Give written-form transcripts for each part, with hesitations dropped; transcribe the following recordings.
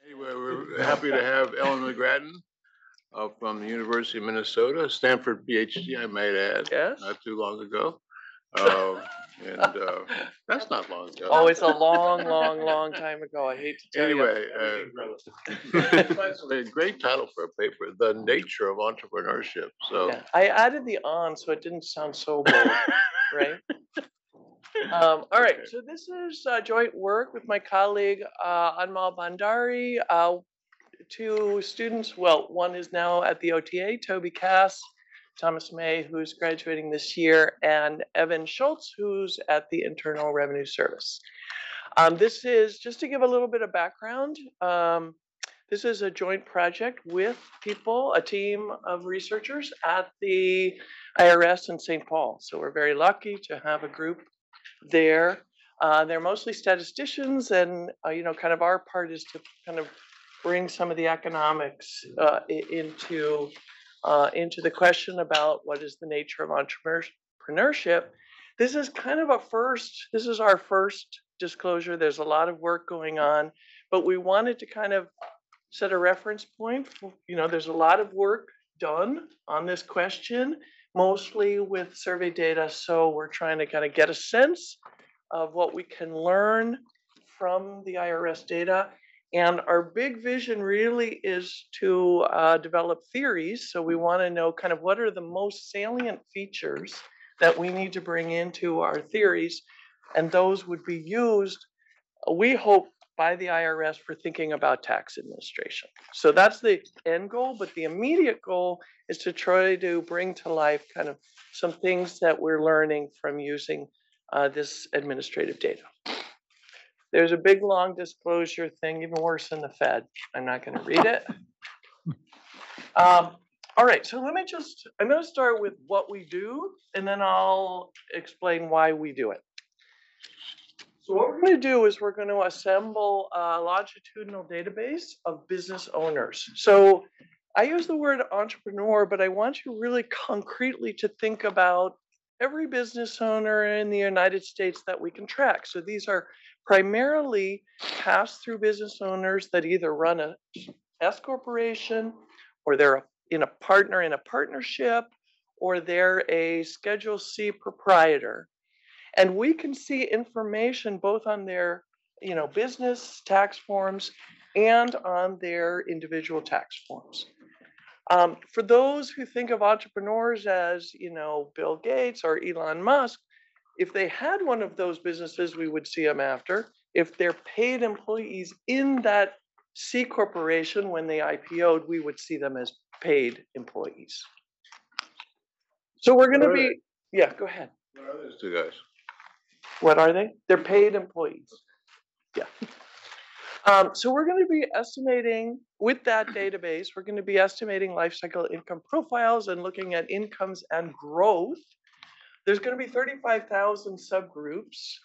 Anyway, we're happy to have Ellen McGrattan from the University of Minnesota, Stanford PhD, I might add, Yes. not too long ago. And that's not long ago. Oh, it's a long time ago. I hate to tell Anyway, you. a great title for a paper, The Nature of Entrepreneurship. So Yeah, I added the on so it didn't sound so bold, right? All right, so this is joint work with my colleague Anmal Bhandari. Two students, well, one is now at the OTA, Toby Cass, Thomas May, who's graduating this year, and Evan Schultz, who's at the Internal Revenue Service. This is, just to give a little bit of background, this is a joint project with people, a team of researchers at the IRS in St. Paul. So we're very lucky to have a group there. They're mostly statisticians, and kind of our part is to kind of bring some of the economics into the question about what is the nature of entrepreneurship. This is kind of this is our first disclosure. There's a lot of work going on, but we wanted to kind of set a reference point. There's a lot of work done on this question, mostly with survey data. So we're trying to kind of get a sense of what we can learn from the IRS data. And our big vision really is to develop theories. So we want to know kind of what are the most salient features that we need to bring into our theories. And those would be used, we hope, by the IRS for thinking about tax administration. So that's the end goal, but the immediate goal is to try to bring to life kind of some things that we're learning from using this administrative data. There's a big, long disclosure thing, even worse than the Fed. I'm not going to read it. All right, so I'm going to start with what we do, and then I'll explain why we do it. So what we're going to do is we're going to assemble a longitudinal database of business owners. So I use the word entrepreneur, but I want you really concretely to think about every business owner in the United States that we can track. So these are primarily pass-through business owners that either run a S corporation, or they're in a partnership, or they're a Schedule C proprietor. And we can see information both on their, business tax forms and on their individual tax forms. For those who think of entrepreneurs as, Bill Gates or Elon Musk, if they had one of those businesses, we would see them after. If they're paid employees in that C corporation when they IPO'd, we would see them as paid employees. So we're going to be, yeah, go ahead. What are those two guys? What are they? They're paid employees. Yeah. So we're going to be estimating, with that database, we're going to be estimating life cycle income profiles and looking at incomes and growth. There's going to be 35,000 subgroups.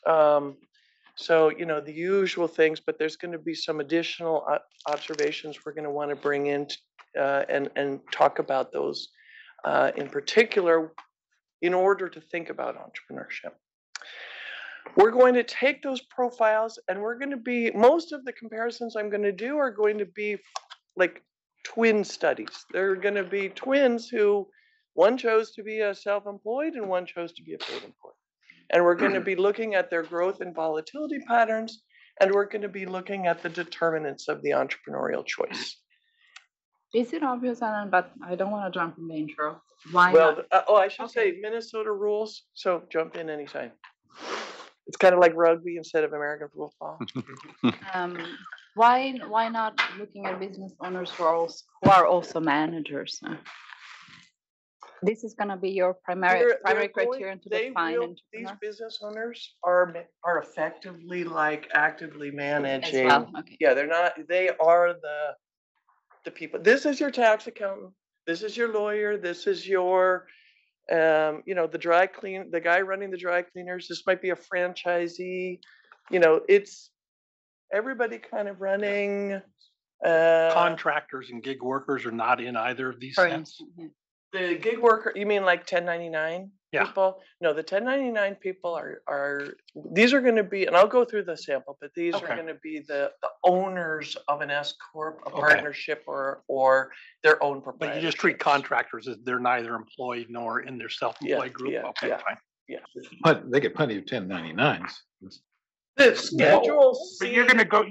So, the usual things, but there's going to be some additional observations we're going to want to bring in and talk about those in particular in order to think about entrepreneurship. We're going to take those profiles and most of the comparisons I'm going to do are going to be like twin studies. They're going to be twins who one chose to be a self-employed and one chose to be a paid employee. And we're going to be looking at their growth and volatility patterns, and we're going to be looking at the determinants of the entrepreneurial choice. Is it obvious, Alan, but I don't want to jump in the intro. Why not? I should Okay. say Minnesota rules, so jump in anytime. It's kind of like rugby instead of American football. Why not looking at business owners who are also managers? This is going to be your primary criterion to define. These business owners are effectively like actively managing. As well. Okay. Yeah, they're not. They are the people. This is your tax accountant. This is your lawyer. This is your the guy running the dry cleaners. This might be a franchisee. It's everybody kind of running. Contractors and gig workers are not in either of these sets. The gig worker, you mean like 1099 Yeah. people? No, the 1099 people are these are going to be, and I'll go through the sample, but these are Okay. going to be the owners of an S corp, a Okay. partnership, or their own But proprietorship. you just treat contractors as they're neither employed nor in their self-employed group. yeah, Okay, yeah. fine. But they get plenty of 1099s. The schedule But C. you're gonna go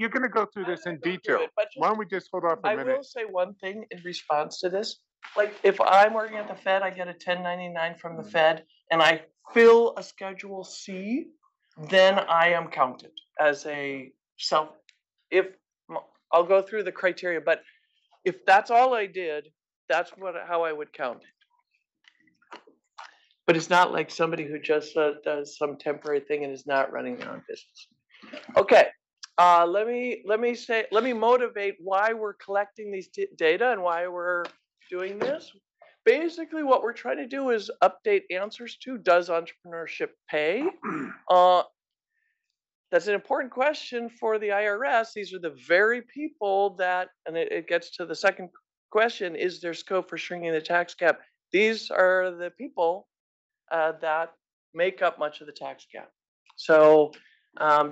through this I'm in gonna go through detail. it, but just- Why don't we just hold off a I minute? will say one thing in response to this. Like if I'm working at the Fed, I get a 1099 from the Fed and I fill a Schedule C, then I am counted as a self. I'll go through the criteria, but if that's all I did, that's how I would count it. But it's not like somebody who just does some temporary thing and is not running their own business. Okay. Let me motivate why we're collecting these data and why we're doing this. Basically, what we're trying to do is update answers to, does entrepreneurship pay? That's an important question for the IRS. These are the very people that, and it gets to the second question, is there scope for shrinking the tax gap? These are the people that make up much of the tax gap. So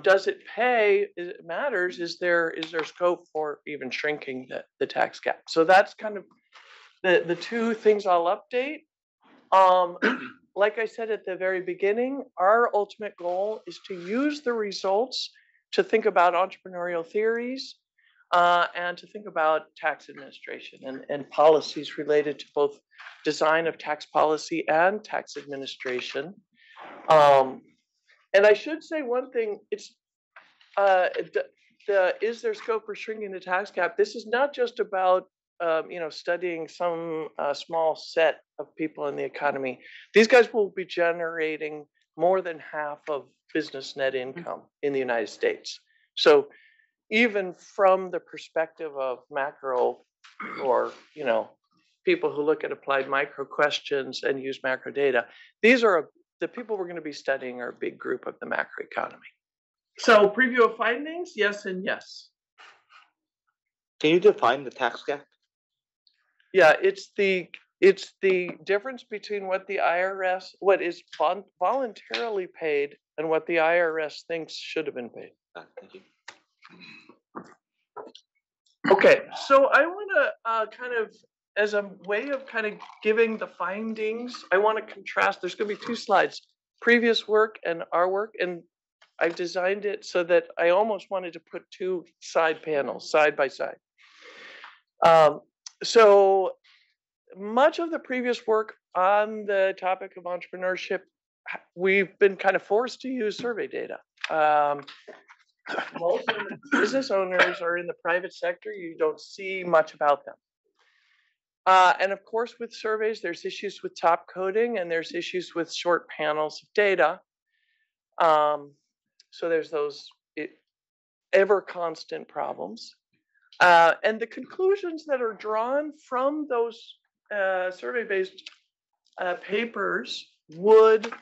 does it pay? It matters. Is there scope for even shrinking the tax gap? So that's kind of the two things I'll update. Like I said at the very beginning, our ultimate goal is to use the results to think about entrepreneurial theories and to think about tax administration and policies related to both design of tax policy and tax administration. And I should say one thing, it's is there scope for shrinking the tax gap? This is not just about studying some small set of people in the economy. These guys will be generating more than half of business net income in the United States. So even from the perspective of macro or, people who look at applied micro questions and use macro data, these are the people we're going to be studying are a big group of the macro economy. So preview of findings, yes and yes. Can you define the tax gap? Yeah, it's the difference between what the IRS, what is voluntarily paid and what the IRS thinks should have been paid. Thank you. Okay, so I want to kind of, as a way of kind of giving the findings, I want to contrast. There's going to be two slides, previous work and our work, and I've designed it so that I almost wanted to put two side panels side by side. So much of the previous work on the topic of entrepreneurship, we've been kind of forced to use survey data. Most of the business owners are in the private sector. You don't see much about them. And of course, with surveys, there's issues with top coding and there's issues with short panels of data. So there's those ever constant problems. And the conclusions that are drawn from those survey-based papers would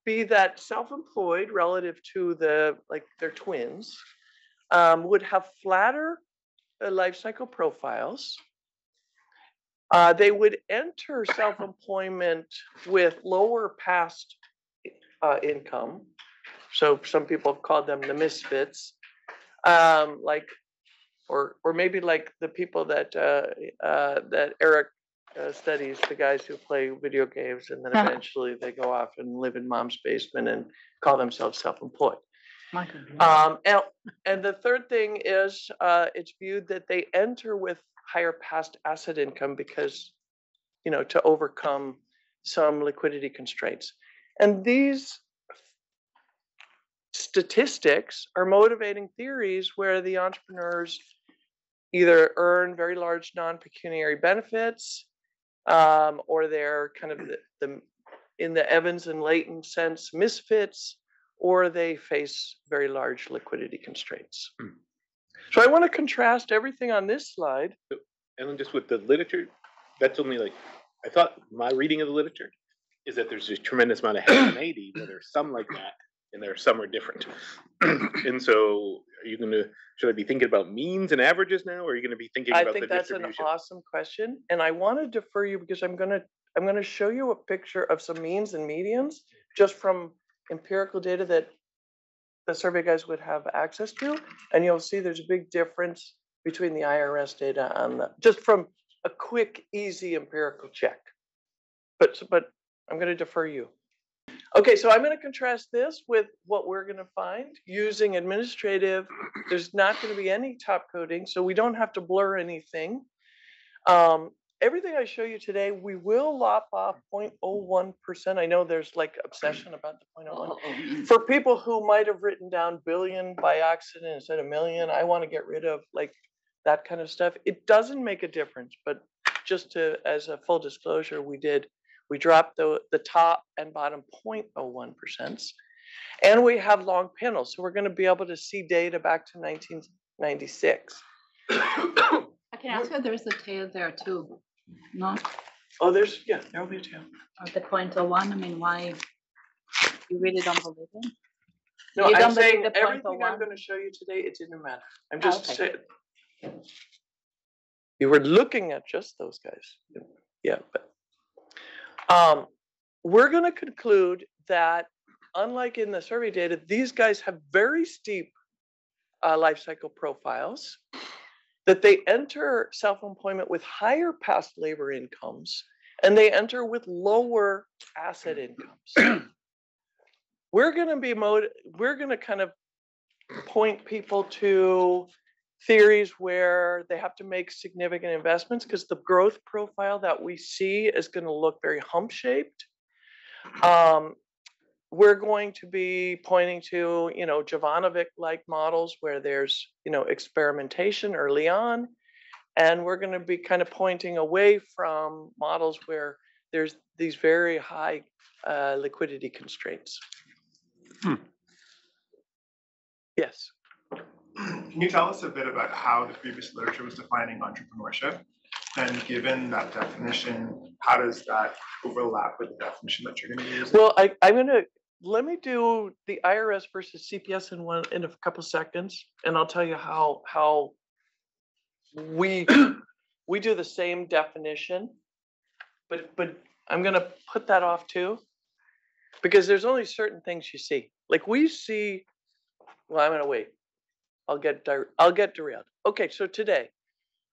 be that self-employed relative to their twins would have flatter life cycle profiles. They would enter self-employment with lower past income. So some people have called them the misfits, or maybe like the people that Erik studies, the guys who play video games and then eventually they go off and live in mom's basement and call themselves self-employed. And the third thing is it's viewed that they enter with higher past asset income because, to overcome some liquidity constraints. And these statistics are motivating theories where the entrepreneurs either earn very large non-pecuniary benefits, or they're kind of in the Evans and Layton sense misfits, or they face very large liquidity constraints. So I want to contrast everything on this slide. And then just with the literature, that's only I thought my reading of the literature is that there's a tremendous amount of heterogeneity, where there's some like that, and there are some are different. And so should I be thinking about means and averages now, or are you going to be thinking about the distribution? I think that's an awesome question. And I want to defer you because I'm going to I'm going to show you a picture of some means and medians just from empirical data that the survey guys would have access to. And you'll see there's a big difference between the IRS data and just from a quick, easy empirical check. But I'm going to defer you. Okay, so I'm going to contrast this with what we're going to find using administrative. There's not going to be any top coding, so we don't have to blur anything. Everything I show you today, we will lop off 0.01%. I know there's like obsession about the 0.01. For people who might have written down billion by accident instead of million, I want to get rid of like that kind of stuff. It doesn't make a difference, but just as a full disclosure, we dropped the top and bottom 0.01%. And we have long panels, so we're going to be able to see data back to 1996. I can ask you, there's a tail there too, no? Oh, there'll be a tail. The 0.01, I mean, why? You really don't believe it? No, You I'm don't believe saying the everything I'm 0.01? going to show you today, it didn't matter. I'm just okay. saying. You were looking at just those guys. Yeah, but we're going to conclude that unlike in the survey data, these guys have very steep life cycle profiles, that they enter self-employment with higher past labor incomes, and they enter with lower asset incomes. We're going to kind of point people to theories where they have to make significant investments because the growth profile that we see is going to look very hump-shaped. We're going to be pointing to, Jovanovic-like models where there's, experimentation early on. And we're going to be kind of pointing away from models where there's these very high liquidity constraints. Yes. Can you tell us a bit about how the previous literature was defining entrepreneurship? And given that definition, how does that overlap with the definition that you're going to use? Well, let me do the IRS versus CPS in a couple seconds, and I'll tell you how we do the same definition, but I'm going to put that off too, because there's only certain things you see. Like we see. Well, I'm going to wait. I'll get derailed. Okay, so today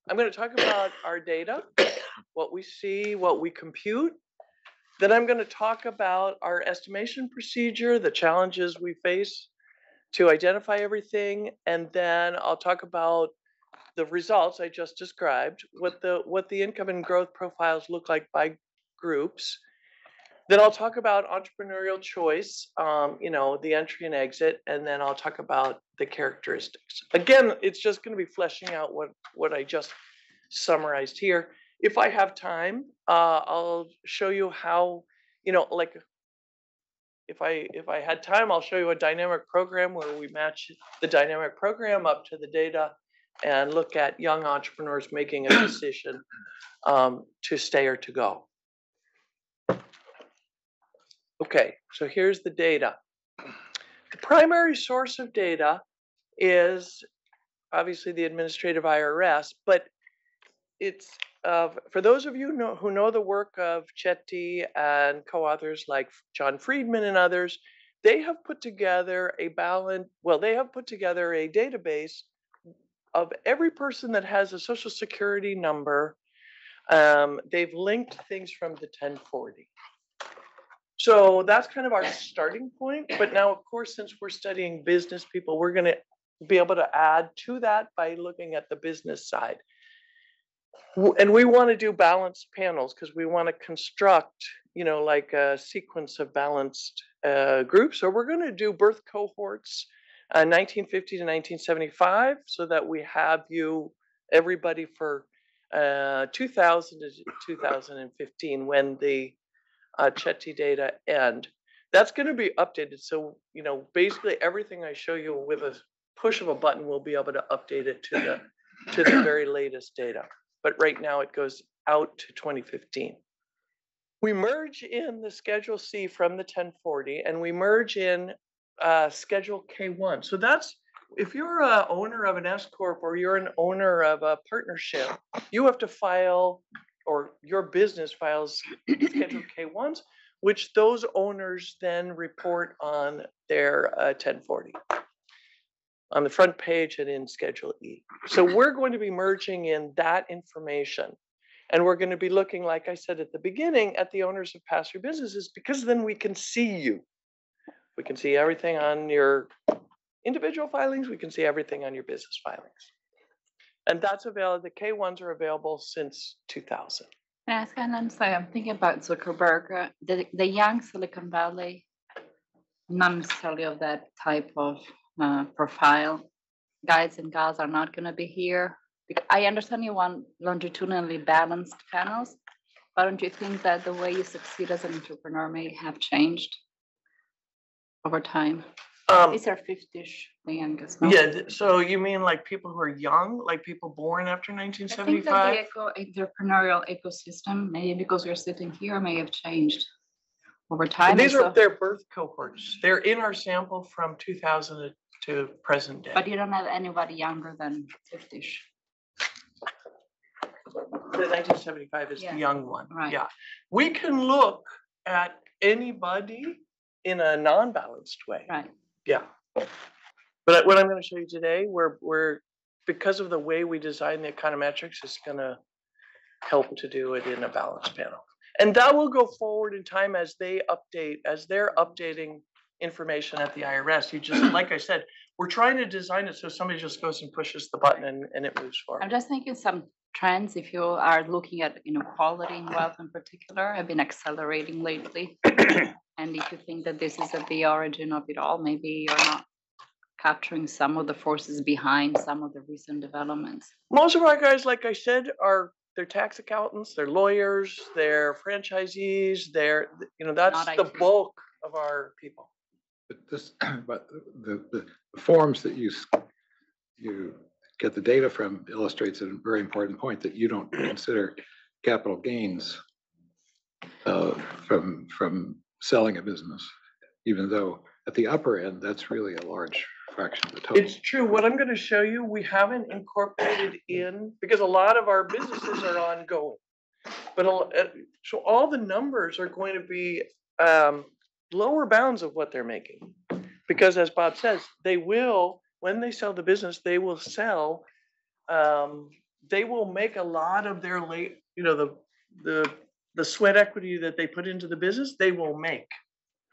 I'm going to talk about our data, what we see, what we compute. Then I'm going to talk about our estimation procedure, the challenges we face to identify everything, and then I'll talk about the results I just described, what the income and growth profiles look like by groups. Then I'll talk about entrepreneurial choice, the entry and exit, and then I'll talk about the characteristics. Again, it's just going to be fleshing out what I just summarized here. If I have time, I'll show you how, if I had time, I'll show you a dynamic program where we match the dynamic program up to the data and look at young entrepreneurs making a decision to stay or to go. Okay, so here's the data. The primary source of data is obviously the administrative IRS, but it's for those of you who know the work of Chetty and co-authors like John Friedman and others, they have put together a database of every person that has a social security number. They've linked things from the 1040. So that's kind of our starting point. But now, of course, since we're studying business people, we're going to be able to add to that by looking at the business side. And we want to do balanced panels because we want to construct, like a sequence of balanced groups. So we're going to do birth cohorts 1950 to 1975 so that we have everybody for 2000 to 2015 when the Chetty data end. That's going to be updated. So, basically everything I show you with a push of a button, we'll be able to update it to the very latest data. But right now it goes out to 2015. We merge in the Schedule C from the 1040 and we merge in Schedule K1. So that's, if you're an owner of an S Corp or you're an owner of a partnership, you have to file or your business files Schedule K1s, which those owners then report on their 1040 on the front page and in Schedule E. So we're going to be merging in that information. And we're going to be looking, like I said at the beginning, at the owners of pass-through businesses, because then we can see you. We can see everything on your individual filings. We can see everything on your business filings. And that's available. The K1s are available since 2000. Can I ask, and I'm sorry, I'm thinking about Zuckerberg, the young Silicon Valley, not necessarily of that type of profile. Guys and gals are not going to be here. I understand you want longitudinally balanced panels, but don't you think that the way you succeed as an entrepreneur may have changed over time? These are 50-ish, the youngest. No? Yeah, so you mean like people who are young, like people born after I think 1975? that the entrepreneurial ecosystem, maybe because we're sitting here, may have changed over time. And these and are so- their birth cohorts. They're in our sample from 2000 to present day. But you don't have anybody younger than 50-ish. The 1975 is Yeah. the young one. Right. Yeah. We can look at anybody in a non-balanced way. Right. Yeah. But what I'm going to show you today, we're because of the way we design the econometrics, is going to help to do it in a balanced panel. And that will go forward in time as they update, as they're updating information at the IRS. You just, like I said, we're trying to design it so somebody just goes and pushes the button and it moves forward. I'm just thinking some trends, if you are looking at inequality in wealth in particular, have been accelerating lately. And if you think that this is at the origin of it all, maybe you're not capturing some of the forces behind some of the recent developments. Most of our guys, like I said, they're tax accountants, they're lawyers, they're franchisees, that's Not the IT. bulk of our people. But the forms that you get the data from illustrates a very important point, that you don't consider capital gains from selling a business, even though at the upper end, that's really a large fraction of the total. It's true. What I'm going to show you, we haven't incorporated in, because a lot of our businesses are ongoing. But so all the numbers are going to be lower bounds of what they're making. Because as Bob says, they will, when they sell the business, they will sell, they will make a lot of their late, the sweat equity that they put into the business, they will make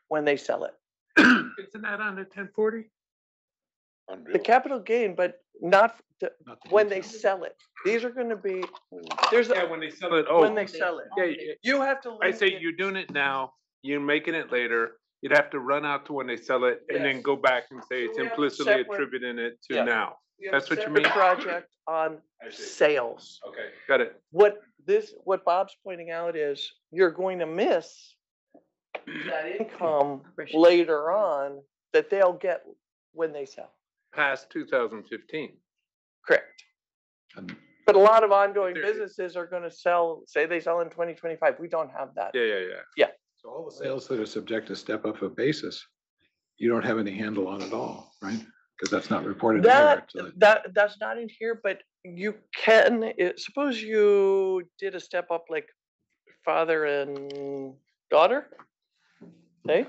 when they sell it. Isn't that on the 1040? The capital gain, but not when they sell it. These are going to be, When they sell it. Oh, when they sell it. yeah. You have to. I link say it- you're doing it now, you're making it later. You'd have to run out to when they sell it and then Yes. go back and say it's we have a implicitly separate- attributing it to Yeah. now. we have a That's what you separate mean? Project on sales. Okay, got it. What Bob's pointing out is you're going to miss that income later on that they'll get when they sell. Past 2015. Correct. And But a lot of ongoing There- businesses are going to sell, say they sell in 2025. We don't have that. Yeah. so all the sales that are subject to step up of basis, you don't have any handle on at all, right? Because that's not reported there. That's not in here, but you can, suppose you did a step up like father and daughter, okay?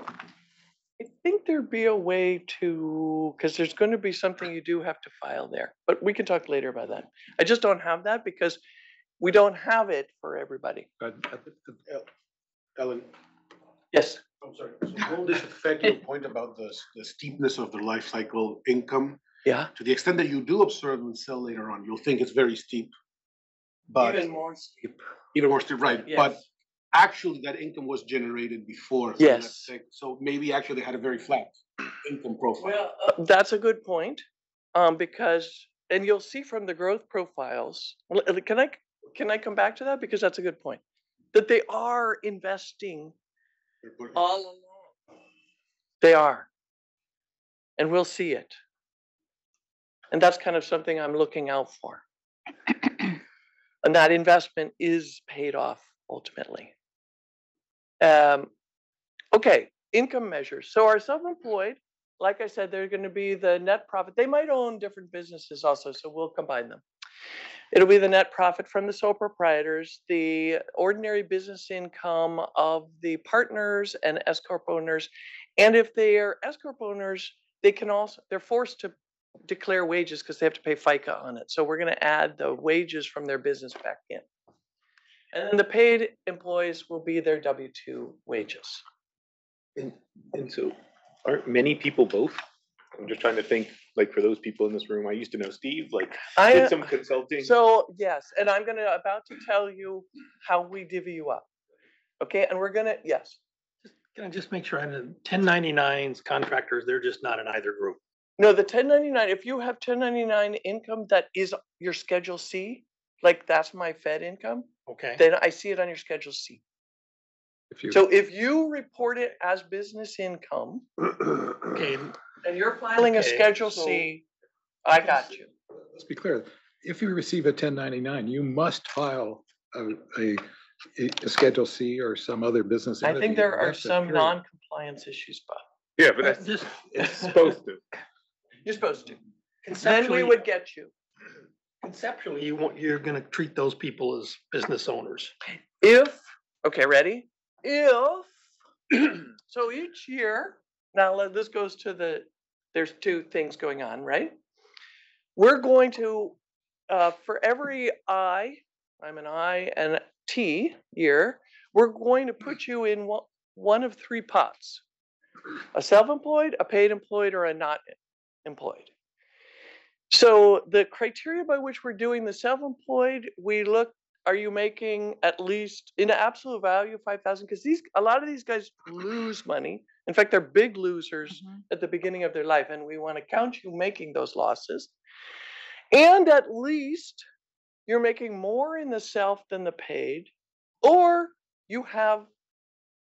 I think there'd be a way to, because there's going to be something you do have to file there, but we can talk later about that. I just don't have that because we don't have it for everybody. Ellen, Yes. I'm sorry. So will this affect your point about the steepness of the life cycle income? Yeah. To the extent that you do observe and sell later on, you'll think it's very steep. But Even more steep. even more steep, right? But Yes. actually that income was generated before. So Yes. let's say- So maybe actually they had a very flat income profile. Well, that's a good point, because, and you'll see from the growth profiles, can I come back to that? Because that's a good point, that they are investing all along. They are. And we'll see it. And that's kind of something I'm looking out for. And that investment is paid off ultimately. Okay, income measures. So our self-employed, like I said, they're going to be the net profit. They might own different businesses also, so we'll combine them. It'll be the net profit from the sole proprietors, the ordinary business income of the partners and S corp owners, and if they are S corp owners, they're forced to declare wages because they have to pay FICA on it. So we're going to add the wages from their business back in. And then the paid employees will be their W-2 wages. And so aren't many people both? I'm just trying to think, like for those people in this room, I used to know Steve, like did some consulting. So yes, and I'm about to tell you how we divvy you up. Okay, and we're gonna, yes. Can I just make sure I know 1099s, contractors, they're just not in either group. No, the 1099, if you have 1099 income that is your Schedule C, like that's my Fed income, Okay. then I see it on your Schedule C. So if you report it as business income, Okay. and you're filing a Schedule C, I got you. Let's be clear. If you receive a 1099, you must file a Schedule C or some other business I entity. think there are That's the some period. non-compliance issues, Bob. Yeah, but that's Just it's supposed to. You're supposed to. Then we conceptually, would get you. conceptually, you're going to treat those people as business owners. If, okay, ready? If, so each year, now this goes to there's two things going on, right? We're going to, for every I'm an I and T year, we're going to put you in one of three pots: a self-employed, a paid employed, or a not employed. So the criteria by which we're doing the self-employed, we look, are you making at least in absolute value 5,000? Because a lot of these guys lose money. In fact, they're big losers at the beginning of their life, and we want to count you making those losses. And at least you're making more in the self than the paid, or you have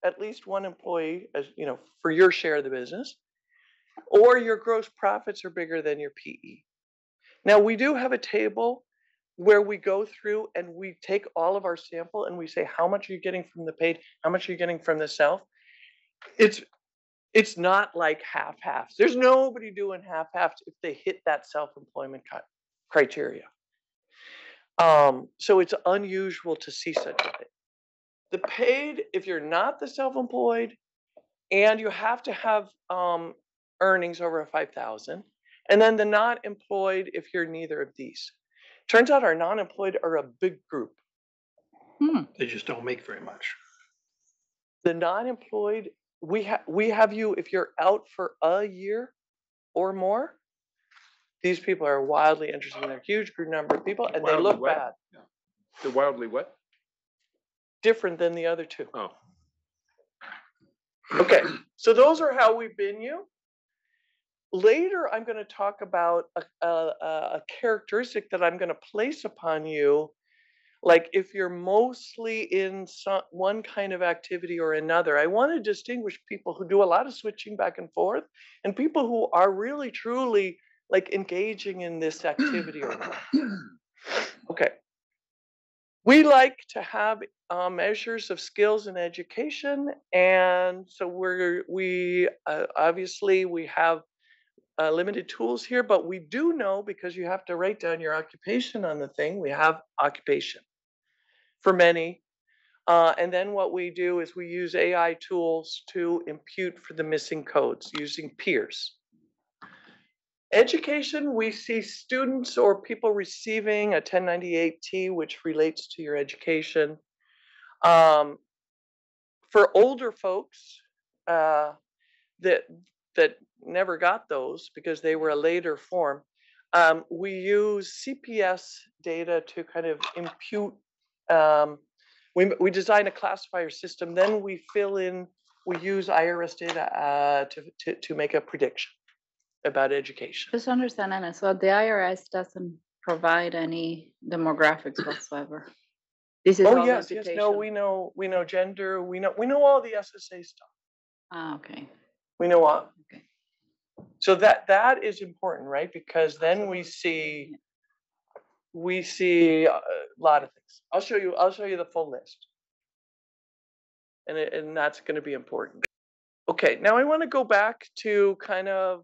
at least one employee, as you know, for your share of the business, or your gross profits are bigger than your PE. Now we do have a table where we go through and we take all of our sample and we say, how much are you getting from the paid? How much are you getting from the self? It's not like half-half. There's nobody doing half-half if they hit that self-employment criteria. So it's unusual to see such a thing. The paid, if you're not the self-employed, and you have to have earnings over 5,000, and then the not employed if you're neither of these. Turns out our non-employed are a big group. They just don't make very much. The non-employed, we have you, if you're out for a year or more, these people are wildly interested in a huge number of people, and they look bad. Yeah. They're wildly what? Different than the other two. Oh. Okay, so those are how we bin you. Later, I'm going to talk about a characteristic that I'm going to place upon you. Like if you're mostly in one kind of activity or another, I want to distinguish people who do a lot of switching back and forth and people who are really, truly like engaging in this activity or not. Okay. We like to have measures of skills and education. And so we obviously we have limited tools here, but we do know, because you have to write down your occupation on the thing, we have occupation for many. And then what we do is we use AI tools to impute for the missing codes using peers. Education, we see students or people receiving a 1098-T, which relates to your education. For older folks that never got those because they were a later form, we use CPS data to kind of impute. We design a classifier system, then we use IRS data to make a prediction about education. Just understand, Anna, so the IRS doesn't provide any demographics whatsoever. This is all yes, reputation. no, we know gender, we know all the SSA stuff. Ah, okay. We know all. Okay. So that is important, right? Because then we see a lot of things. I'll show you the full list. And that's going to be important. Okay, now I want to go back to kind of,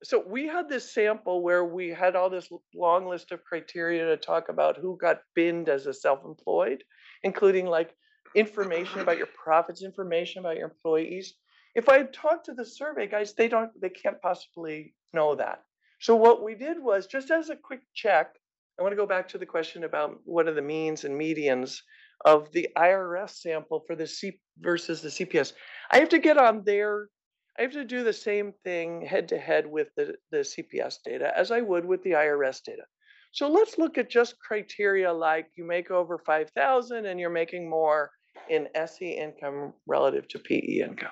so we had this sample where we had all this long list of criteria to talk about who got binned as a self-employed, including like information about your profits, information about your employees. If I talk to the survey guys, they can't possibly know that. So what we did was, just as a quick check, I want to go back to the question about what are the means and medians of the IRS sample for the C versus the CPS. I have to get on there. I have to do the same thing head to head with the CPS data as I would with the IRS data. So let's look at just criteria like you make over 5,000 and you're making more in SE income relative to PE income.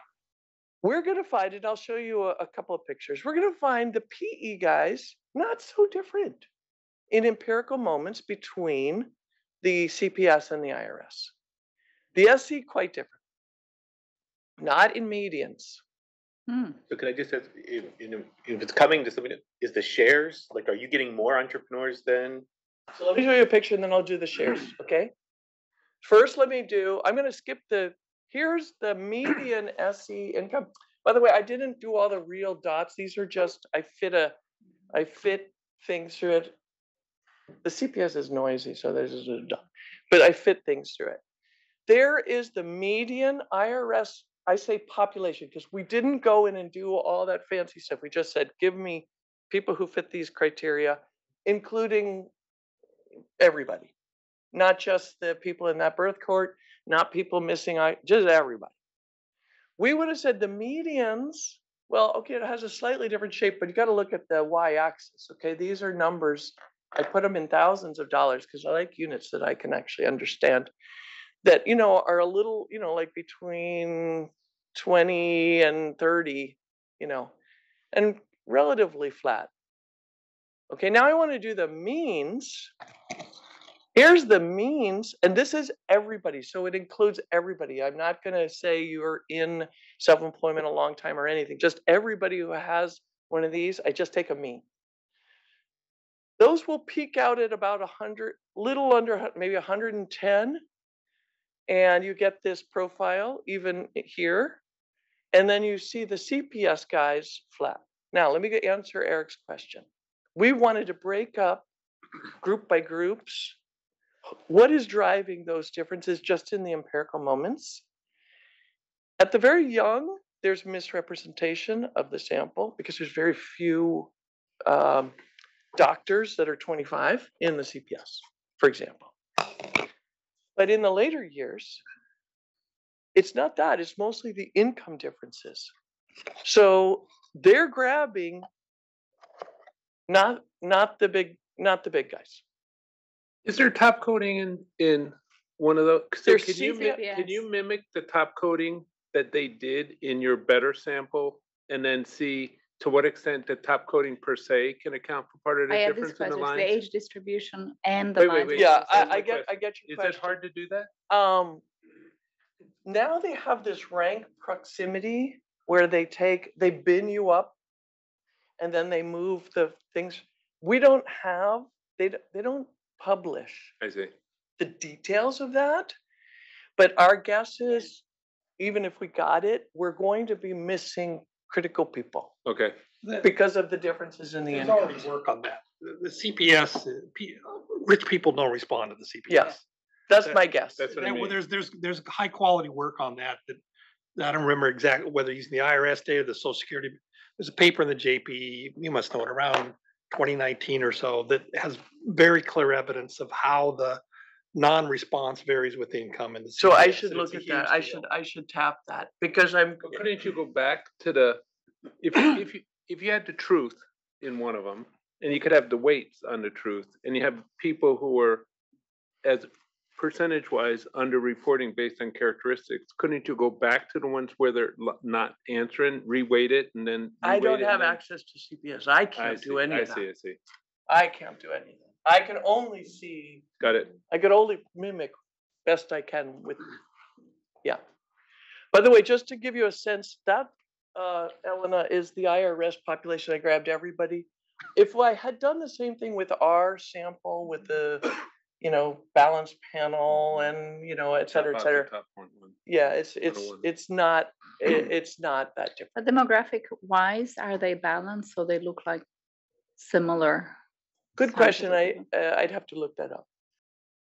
We're going to find, and I'll show you a couple of pictures. We're going to find the PE guys not so different in empirical moments between the CPS and the IRS. The SE quite different, not in medians. So can I just ask, if it's coming to somebody, is the shares, like, are you getting more entrepreneurs than? So let me show you a picture and then I'll do the shares, okay? First, I'm going to skip here's the median SE income. By the way, I didn't do all the real dots. These are just, I fit things through it. The CPS is noisy, so there's a dot, but I fit things through it. There is the median IRS, I say population, because we didn't go in and do all that fancy stuff. We just said, give me people who fit these criteria, including everybody, not just the people in that birth court, not people missing, just everybody. We would have said the medians, well, okay, it has a slightly different shape, but you got to look at the y-axis, okay? These are numbers. I put them in thousands of dollars because I like units that I can actually understand that, are a little, like between 20 and 30, and relatively flat. Okay, now I want to do the means. Here's the means, and this is everybody, so it includes everybody. I'm not going to say you're in self-employment a long time or anything. Just everybody who has one of these, I just take a mean. Those will peak out at about 100, little under, maybe 110. And you get this profile even here. And then you see the CPS guys flat. Now, let me answer Erik's question. We wanted to break up group by groups. What is driving those differences just in the empirical moments? At the very young, there's misrepresentation of the sample because there's very few doctors that are 25 in the CPS, for example. But in the later years, it's not that. It's mostly the income differences. So they're grabbing not the big guys. Is there top coding in one of those? So There's can you mimic the top coding that they did in your better sample and then see to what extent the top coding per se can account for part of the difference in the lines? The age distribution and the lines. Yeah, I get your question. Is it hard to do that? Now they have this rank proximity where they bin you up and then they move the things. We don't have, they don't publish I see the details of that, but our guess is, even if we got it, we're going to be missing critical people. Okay. Because of the differences in the There's income. already work on that. The CPS, rich people don't respond to the CPS. Yeah, that's my guess. That's what I mean. Well, there's high quality work on that I don't remember exactly whether using the IRS data, the Social Security. There's a paper in the JP, you must know it, around 2019 or so, that has very clear evidence of how the non-response varies with income and the CPS. So I should look at that. I should tap that because I'm. Couldn't you go back to the if you had the truth in one of them, and you could have the weights on the truth, and you have people who are as percentage-wise underreporting based on characteristics, couldn't you go back to the ones where they're not answering, reweight it, and then? I don't have access to CPS. I can't do any of that. I see. I can't do anything. I can only see. Got it. I could only mimic best I can with. Yeah. By the way, just to give you a sense, that Elena is the IRS population. I grabbed everybody. If I had done the same thing with our sample with the balance panel and, et cetera, et cetera. Yeah, it's not that different. But demographic wise, are they balanced so they look like similar? Good sizes question. of people? I'd have to look that up.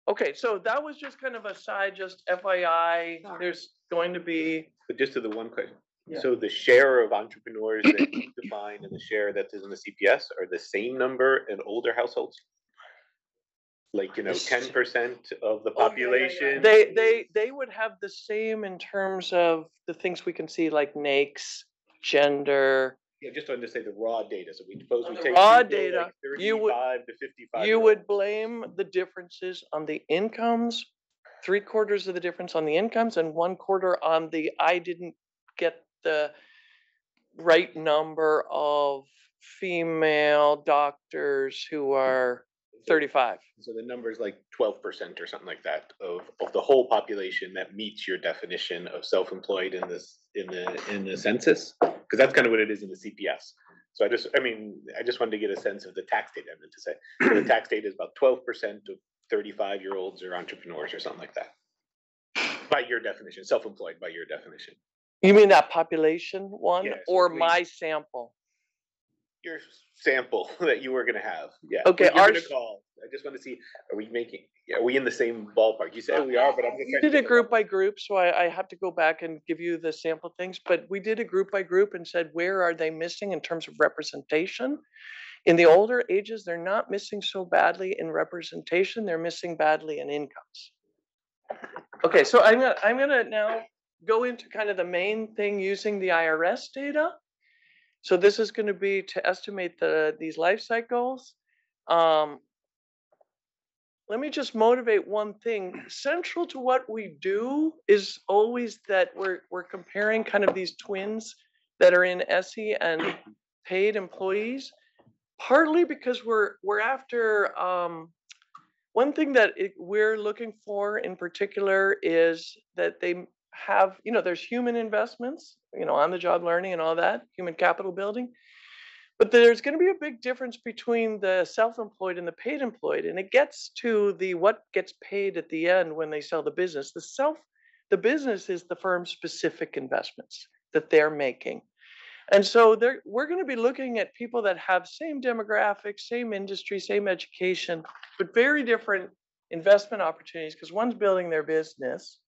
Okay, so that was just kind of a side, just FYI. There's going to be. But just to the one question. Yeah. So the share of entrepreneurs that you define and the share that is in the CPS are the same number in older households? Like, 10% of the population? They would have the same in terms of the things we can see, like NAICS, gender. Yeah, just to say the raw data. So we suppose we take Raw people data, like 35 to 55. You would blame the differences on the incomes, 3/4 of the difference on the incomes, and 1/4 on the I didn't get the right number of female doctors who are 35. So the number is like 12% or something like that of the whole population that meets your definition of self-employed in the census, because that's kind of what it is in the CPS. So I just wanted to get a sense of the tax data. I meant to say so the tax data is about 12% of 35-year-olds are entrepreneurs or something like that. By your definition, self-employed by your definition. You mean that population one, Yes, or please. my sample? Your sample that you were going to have. Yeah. Okay, You're ours. going to call. I just want to see, are we in the same ballpark? You said we are, but I'm just We trying did to a get group by group, so I have to go back and give you the sample things. But we did a group by group and said, where are they missing in terms of representation? In the older ages, they're not missing so badly in representation. They're missing badly in incomes. Okay, so I'm gonna now go into kind of the main thing using the IRS data. So this is going to be to estimate these life cycles. Let me just motivate one thing. Central to what we do is always that we're comparing kind of these twins that are in SE and paid employees, partly because we're after one thing that we're looking for in particular is that they have, there's human investments, on the job learning and all that, human capital building. But there's going to be a big difference between the self-employed and the paid employed. And it gets to what gets paid at the end when they sell the business. The business is the firm's specific investments that they're making. And so we're going to be looking at people that have same demographics, same industry, same education, but very different investment opportunities, because one's building their business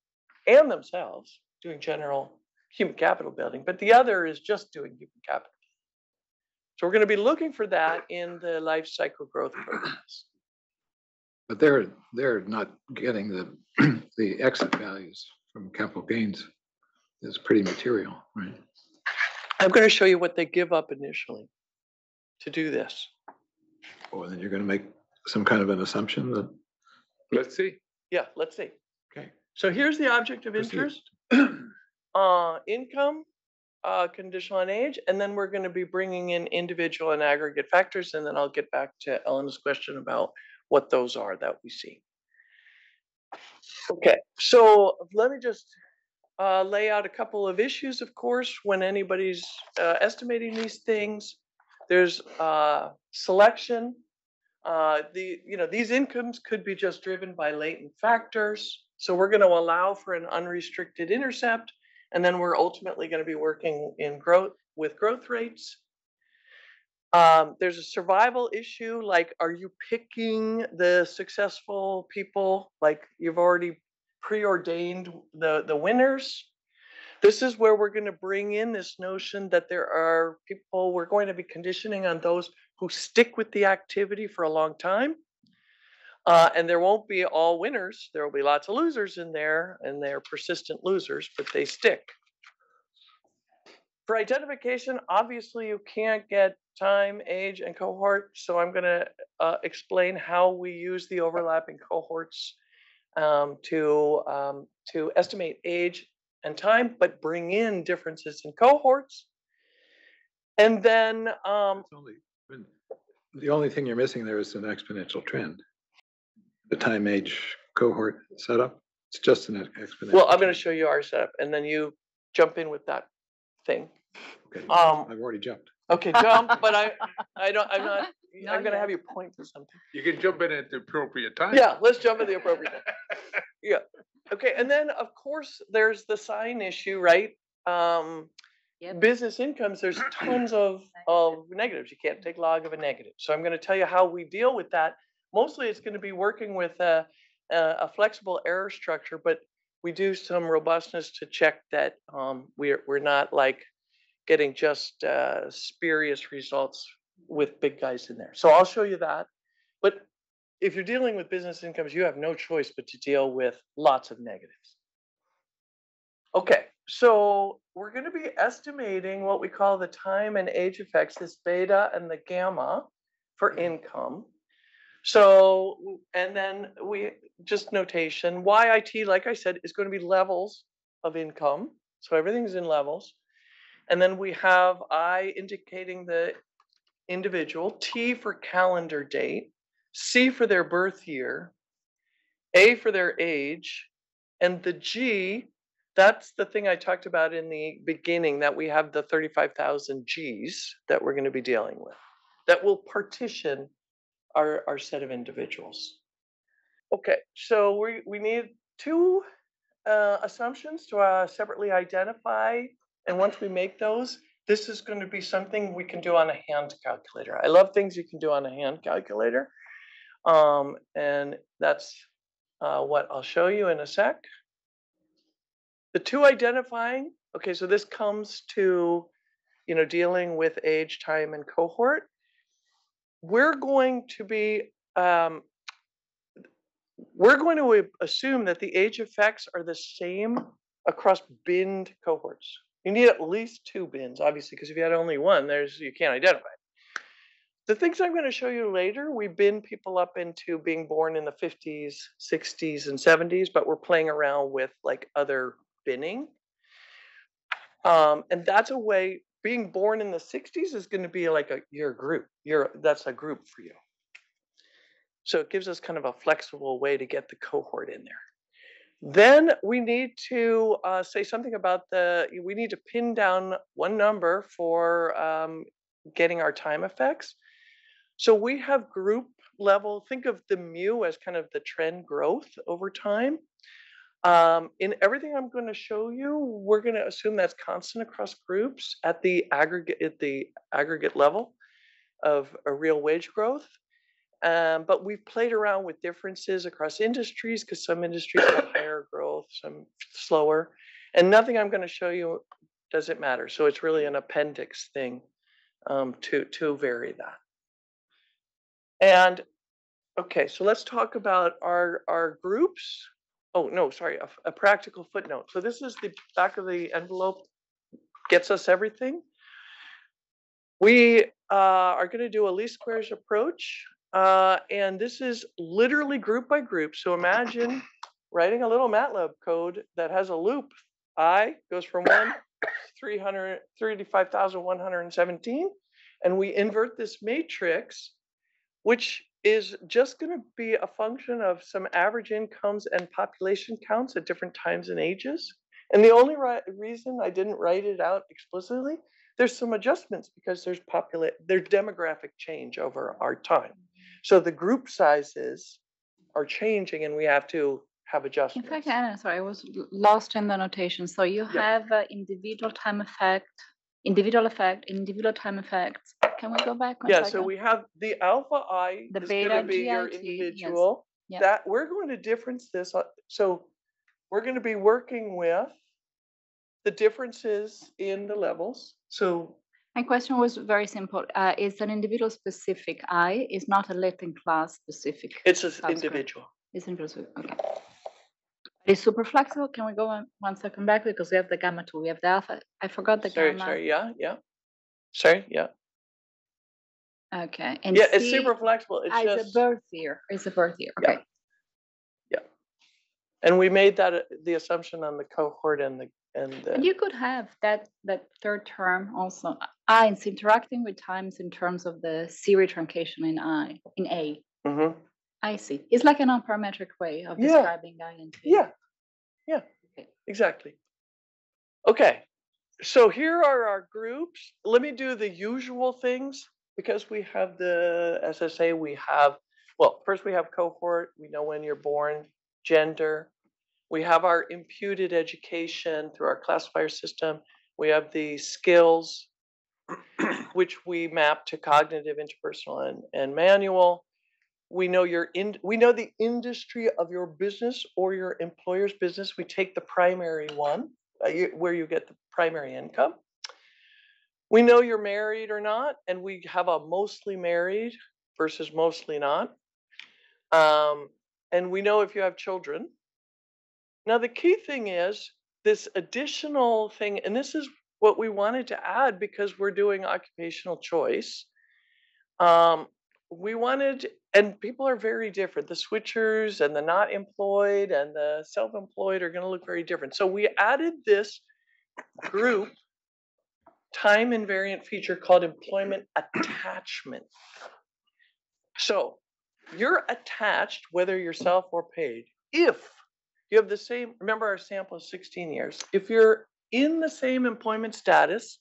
and themselves, doing general human capital building, but the other is just doing human capital. So we're going to be looking for that in the life cycle growth programs. But they're not getting the exit values from capital gains is pretty material, right? I'm going to show you what they give up initially to do this. Or then you're going to make some kind of an assumption that. Let's see. Yeah, let's see. Okay. So here's the object of Proceed. interest. Income, conditional on age, and then we're going to be bringing in individual and aggregate factors, and then I'll get back to Elena's question about what those are that we see. Okay, so let me just lay out a couple of issues, of course, when anybody's estimating these things. There's selection. These incomes could be just driven by latent factors. So we're going to allow for an unrestricted intercept, and then we're ultimately going to be working in growth rates. There's a survival issue, like, are you picking the successful people? Like, you've already preordained the winners. This is where we're going to bring in this notion that there are people, we're going to be conditioning on those who stick with the activity for a long time. And there won't be all winners. There will be lots of losers in there, and they're persistent losers, but they stick. For identification, obviously you can't get time, age, and cohort. So I'm going to explain how we use the overlapping cohorts to estimate age and time, but bring in differences in cohorts. And then The only thing you're missing there is an exponential trend. The time age cohort setup, it's just an exponential. Well, I'm going to show you our setup, and then you jump in with that thing. Okay. I've already jumped. Okay, jump, but I'm not. I'm going to have you point to something. You can jump in at the appropriate time. Yeah, let's jump at the appropriate time. Yeah. Okay. And then, of course, there's the sign issue, right? Business incomes, there's tons of negatives. You can't take log of a negative. So I'm going to tell you how we deal with that. Mostly it's going to be working with a flexible error structure, but we do some robustness to check that we're not like getting just spurious results with big guys in there. So I'll show you that. But if you're dealing with business incomes, you have no choice but to deal with lots of negatives. Okay, so we're going to be estimating what we call the time and age effects, this beta and the gamma for income. So, and then we just notation, YIT, like I said, is going to be levels of income. So everything's in levels. And then we have I indicating the individual, T for calendar date, C for their birth year, A for their age, and the G, that's the thing I talked about in the beginning, that we have the 35,000 Gs that we're going to be dealing with, that will partition our set of individuals. Okay, so we need two assumptions to separately identify. And once we make those, this is going to be something we can do on a hand calculator. I love things you can do on a hand calculator. And that's what I'll show you in a sec. The two identifying, okay, so this comes to, dealing with age, time, and cohort. We're going to assume that the age effects are the same across binned cohorts. You need at least two bins, obviously, because if you had only one, you can't identify it. The things I'm going to show you later, we bin people up into being born in the 50s, 60s, and 70s, but we're playing around with like other binning. And that's a way, being born in the 60s is going to be like your group. That's a group for you. So it gives us kind of a flexible way to get the cohort in there. Then we need to say something about we need to pin down one number for getting our time effects. So we have group level, think of the mu as kind of the trend growth over time. In everything I'm going to show you, we're going to assume that's constant across groups at the aggregate level of a real wage growth. But we've played around with differences across industries because some industries have higher growth, some slower, and nothing I'm going to show you doesn't matter. So it's really an appendix thing to vary that. And okay, so let's talk about our groups. Oh, no, sorry, a practical footnote. So this is the back of the envelope, gets us everything. We are going to do a least squares approach. And this is literally group by group. So imagine writing a little MATLAB code that has a loop. I goes from 335,117. And we invert this matrix, which is just going to be a function of some average incomes and population counts at different times and ages. And the only reason I didn't write it out explicitly, there's some adjustments because there's demographic change over our time. So the group sizes are changing and we have to have adjustments. In fact, Anna, sorry, I was lost in the notation. So you have individual time effect, individual time effects. Can we go back? So we have the alpha I the is beta going to be GIT, your individual. Yes. That we're going to difference this. So we're going to be working with the differences in the levels. So my question was very simple. It's an individual specific I, is not a Latin class specific. It's an individual. It's individual. Okay. It's super flexible. Can we go one second back because we have the gamma too. We have the alpha. I forgot the gamma. Sorry, yeah. Okay. And it's super flexible. It's just a birth year. It's a birth year. Okay. Yeah. And we made that the assumption on the cohort and you could have that third term also. It's interacting with times in terms of the series truncation in A. Mm-hmm. I see. It's like a non-parametric way of describing I and T. Yeah. Okay. Exactly. Okay. So here are our groups. Let me do the usual things. because we have the SSA, we have, well, first we have cohort, we know when you're born, gender. We have our imputed education through our classifier system. We have the skills, which we map to cognitive, interpersonal, and manual. We know we know the industry of your business or your employer's business. We take the primary one, where you get the primary income. We know you're married or not, and we have a mostly married versus mostly not. And we know if you have children. Now, the key thing is this additional thing, and this is what we wanted to add because we're doing occupational choice. We wanted, and people are very different. The switchers and the not employed and the self-employed are going to look very different. So we added this group time invariant feature called employment attachment. So you're attached whether you're self or paid. If you have the same, remember our sample is 16 years. If you're in the same employment status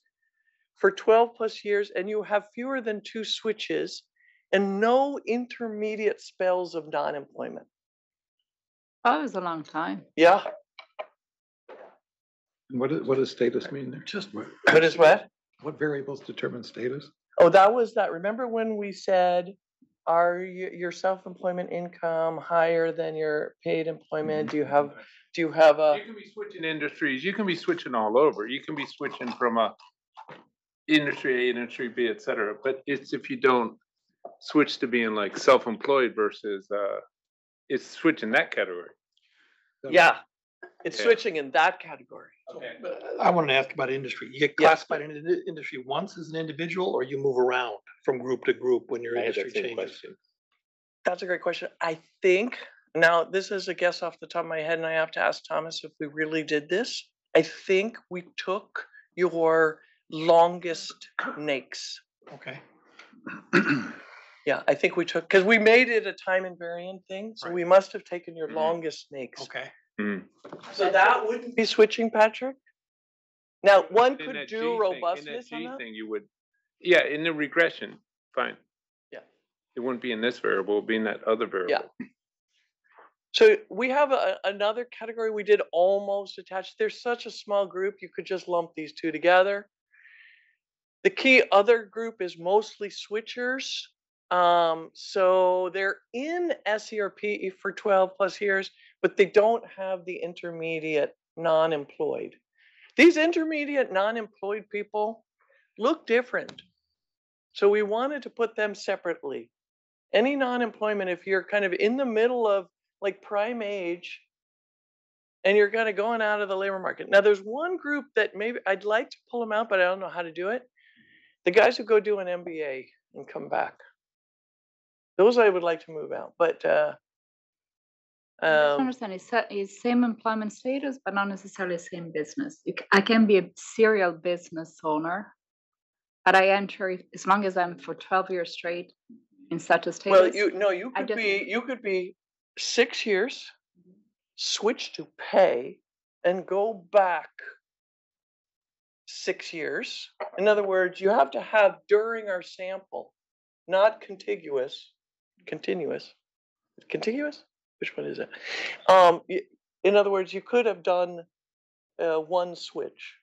for 12 plus years and you have fewer than 2 switches and no intermediate spells of non-employment. That was a long time. Yeah. And what does status mean there? Just what is what? What variables determine status? Oh, that was that. Remember when we said, are your self-employment income higher than your paid employment? Do you have a? You can be switching industries. You can be switching all over. You can be switching from a industry A, industry B, et cetera. But it's if you don't switch to being like self-employed versus it's switching that category. Yeah, it's switching in that category. Okay. I want to ask about industry. You get classified in an industry once as an individual, or you move around from group to group when your I had industry that same changes? question. That's a great question. I think, now this is a guess off the top of my head, and I have to ask Thomas if we really did this. I think we took your longest NAICS. Okay. Yeah, I think we took, because we made it a time invariant thing, so we must have taken your longest NAICS. Okay. So that wouldn't be switching, Patrick? Now, one In could that do G robustness thing, in on that that. G thing, you would, yeah, in the regression, fine. Yeah. It wouldn't be in this variable, it'd be in that other variable. Yeah. So we have another category we did almost attached. There's such a small group, you could just lump these two together. The key other group is mostly switchers. So they're in SE or PE for 12 plus years, but they don't have the intermediate non-employed. These intermediate non-employed people look different. So we wanted to put them separately. Any non-employment, if you're kind of in the middle of like prime age and you're kind of going out of the labor market. Now there's one group that maybe I'd like to pull them out, but I don't know how to do it. The guys who go do an MBA and come back. Those I would like to move out, but I don't understand. It's same employment status, but not necessarily same business. I can be a serial business owner, but I enter as long as I'm for 12 years straight in such a status. Well, you could be 6 years, switch to pay, and go back 6 years. In other words, you have to have during our sample, not contiguous. Continuous? Which one is it? In other words, you could have done one switch,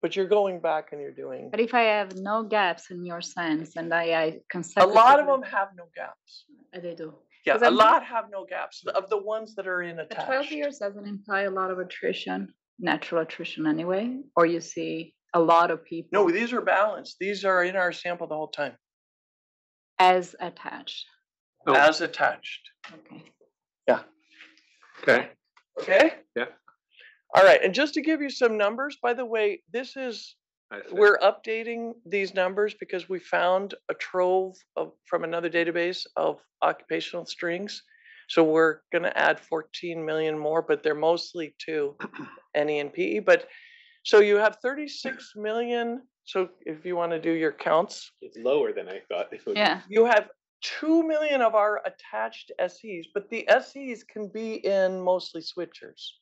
but you're going back and you're doing. But if I have no gaps in your sense, and I A consecutively. lot of them have no gaps. They do. Yeah, 'Cause a I'm- lot have no gaps of the ones that are in But attached. 12 years doesn't imply a lot of attrition, natural attrition anyway, or you see a lot of people. No, these are balanced. These are in our sample the whole time. As attached. Oh. As attached. Okay. Okay. Okay? Yeah. All right. And just to give you some numbers, by the way, this is, I see. we're updating these numbers because we found a trove from another database of occupational strings. So we're going to add 14 million more, but they're mostly to NE and PE. But so you have 36 million. So if you want to do your counts, It's lower than I thought it would. Yeah. you have 2 million of our attached SEs, but the SEs can be in mostly switchers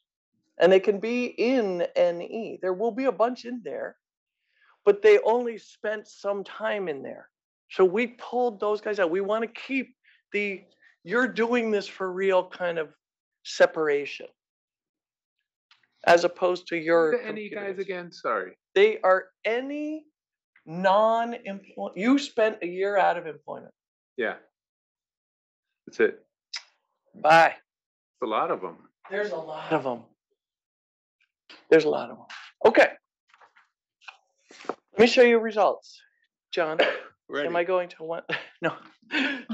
and they can be in NE. There will be a bunch in there, but they only spent some time in there. So we pulled those guys out. We want to keep the you're doing this for real kind of separation, as opposed to your Any guys again? Sorry. They are any non-employment. You spent a year out of employment. Yeah. That's it. Bye. It's a lot of them. There's a lot of them. There's a lot of them. Okay. Let me show you results. John, Ready. am I going to one? No.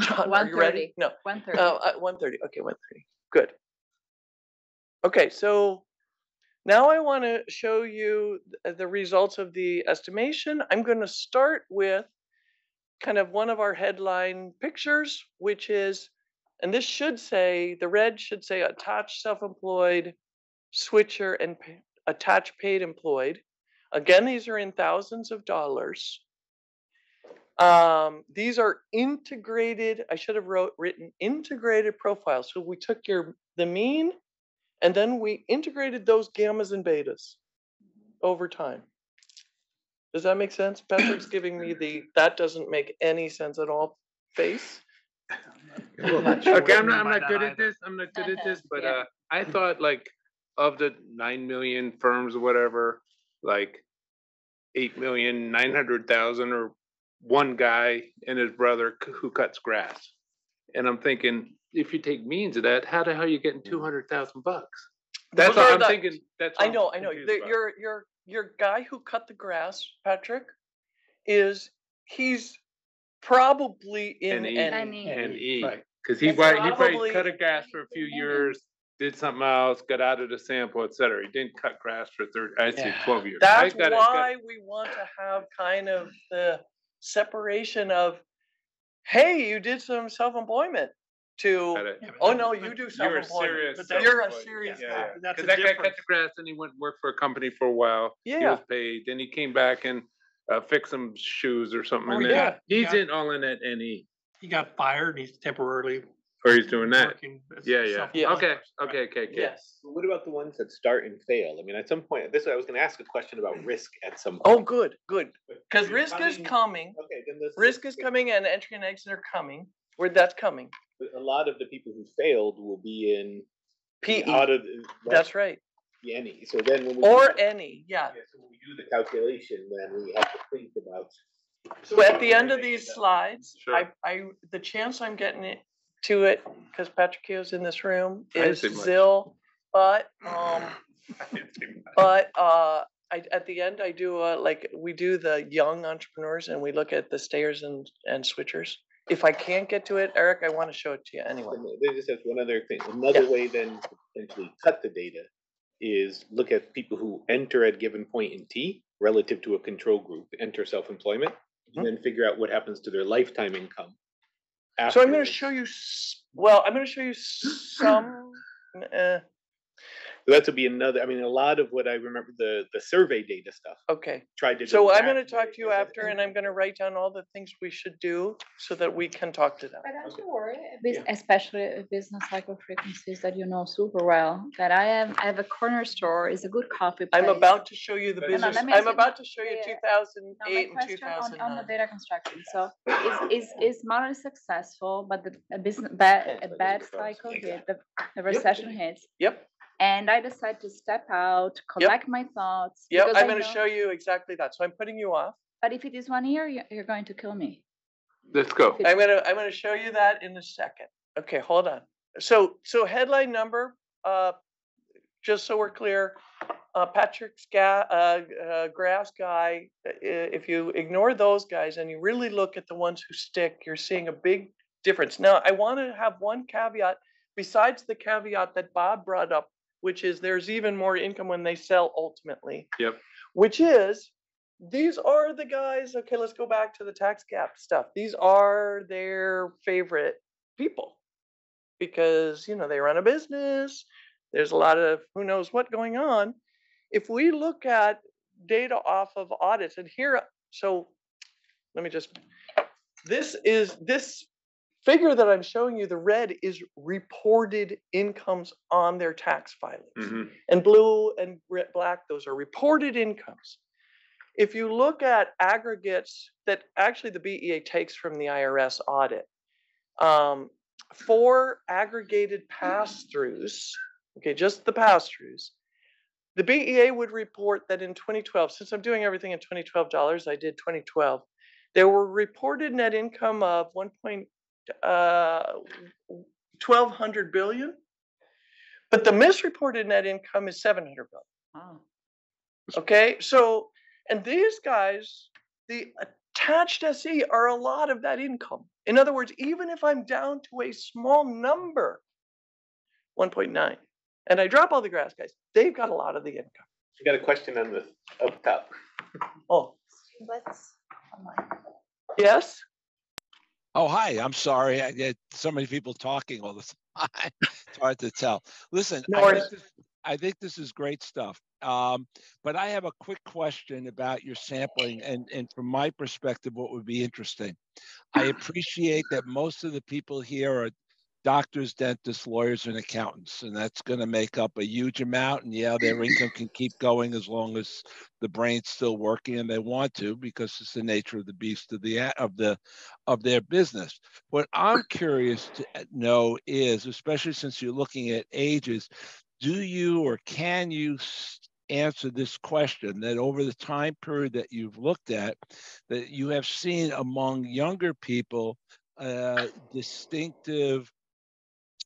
John, are you ready? 1:30. No. 1:30. 1:30. Okay, 1:30. Good. Okay, so now I want to show you the results of the estimation. I'm going to start with kind of one of our headline pictures, which is, and this should say, the red should say attached self-employed, switcher, and attached paid employed. Again, these are in thousands of dollars. These are integrated, I should have written integrated profiles. So we took the mean, and then we integrated those gammas and betas over time. Does that make sense? Patrick's giving me that doesn't make any sense at all face. Okay, I'm not good at this. I'm not good at this, but Yeah. I thought like of the 9 million firms or whatever, like 8,900,000 or one guy and his brother who cuts grass. And I'm thinking, if you take means of that, how the hell are you getting $200,000? That's Those all are I'm the- thinking. That's I all know. I'm confused about. Your guy who cut the grass, Patrick, he's probably in NE. NE. And E, Right. because he It's probably probably- cut a grass for a few years, did something else, got out of the sample, et cetera. He didn't cut grass for 12 years. That's I got it, why we want to have kind of the separation of, hey, you did some self-employment to, Got it. oh no, you do You're a self-employment. serious. But that's- You're a self-employed. serious Yeah, guy. yeah. That's Because a that guy cut difference. the grass and he went and worked for a company for a while. He Yeah. was paid. Then he came back and fixed some shoes or something. Oh, And yeah. then He he's got- in all in at NE. He got fired and he's temporarily Or he's doing that. working. as Yeah, yeah. self-employed. Okay. Yes. What about the ones that start and fail? I mean, at some point, I was gonna ask a question about risk at some Oh, point. good. Because risk is coming. Okay, then this. Risk is coming and entry and exit are coming. Where that's coming. A lot of the people who failed will be in. PE. Out of. That's right. The NE. So then when we. Or any, yeah. Yeah, so when we do the calculation, then we have to think about. So at the end of these slides, Sure. the chance I'm getting to it, because Patrick Kehoe's in this room, I didn't is say much. Zill, but at the end I do we do the young entrepreneurs and we look at the stayers and switchers. If I can't get to it, Erik, I want to show it to you anyway. They just have one other thing. Another way then to potentially cut the data is look at people who enter at a given point in T relative to a control group, enter self-employment, and then figure out what happens to their lifetime income. So I'm going to afterwards. show you. I'm going to show you some. So that would be another. I mean, a lot of what I remember the survey data stuff Okay. tried to. So do I'm that going to talk way, to you because after, and I'm going to write down all the things we should do so that we can talk to them. But don't you worry, especially business cycle frequencies that you know super well. That I have a corner store, is a good coffee place. I'm about to show you the No, no, business. let me I'm ask you- about to show you yeah. 2008 Now, my and question on the 2009. data construction. So is model successful, but a bad cycle hit, the recession hits, Yep. and I decide to step out, collect my thoughts. Yep. because I'm I going to know- show you exactly that. So I'm putting you off. But if it is 1 year, you're going to kill me. Let's go. I'm going to show you that in a second. Okay, hold on. So headline number, just so we're clear, Patrick's grass guy, if you ignore those guys and you really look at the ones who stick, you're seeing a big difference. Now, I want to have one caveat besides the caveat that Bob brought up, which is there's even more income when they sell ultimately. Yep. Which is, these are the guys, okay, let's go back to the tax gap stuff. These are their favorite people because, they run a business. There's a lot of who knows what going on. If we look at data off of audits, and here, so let me just, this figure that I'm showing you, the red is reported incomes on their tax filings. Mhm. And blue and black, those are reported incomes. if you look at aggregates that actually the BEA takes from the IRS audit, for aggregated pass-throughs, okay, just the pass-throughs, the BEA would report that in 2012, since I'm doing everything in 2012 dollars, I did 2012, there were reported net income of 1.1200 billion, but the misreported net income is 700 billion. Oh. Okay, so, and these guys, the attached SE are a lot of that income. In other words, even if I'm down to a small number, 1.9, and I drop all the grass guys, they've got a lot of the income. I got a question on the up top. Oh, Let's. yes? Oh, hi. I'm sorry. I get so many people talking all the time. It's hard to tell. Listen, No worries. I think this is great stuff. But I have a quick question about your sampling and from my perspective, what would be interesting. I appreciate that most of the people here are doctors, dentists, lawyers, and accountants, and that's going to make up a huge amount. And yeah, their income can keep going as long as the brain's still working, and they want to, because it's the nature of the beast of their business. What I'm curious to know is, especially since you're looking at ages, do you or can you answer this question that over the time period that you've looked at, that you have seen among younger people distinctive,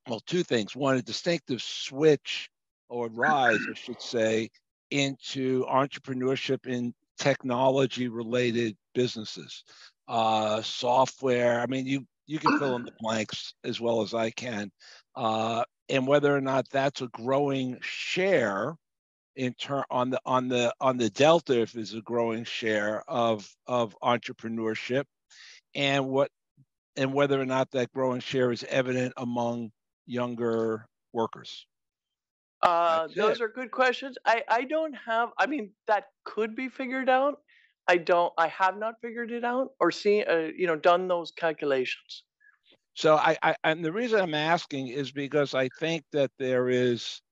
well, two things. One, a distinctive switch or rise, I should say, into entrepreneurship in technology-related businesses, software. I mean, you can fill in the blanks as well as I can, and whether or not that's a growing share in turn on the delta, if there's a growing share of entrepreneurship, and whether or not that growing share is evident among younger workers. Those are good questions. I don't have, I mean, that could be figured out. I have not figured it out or seen, done those calculations. So and the reason I'm asking is because I think that there is,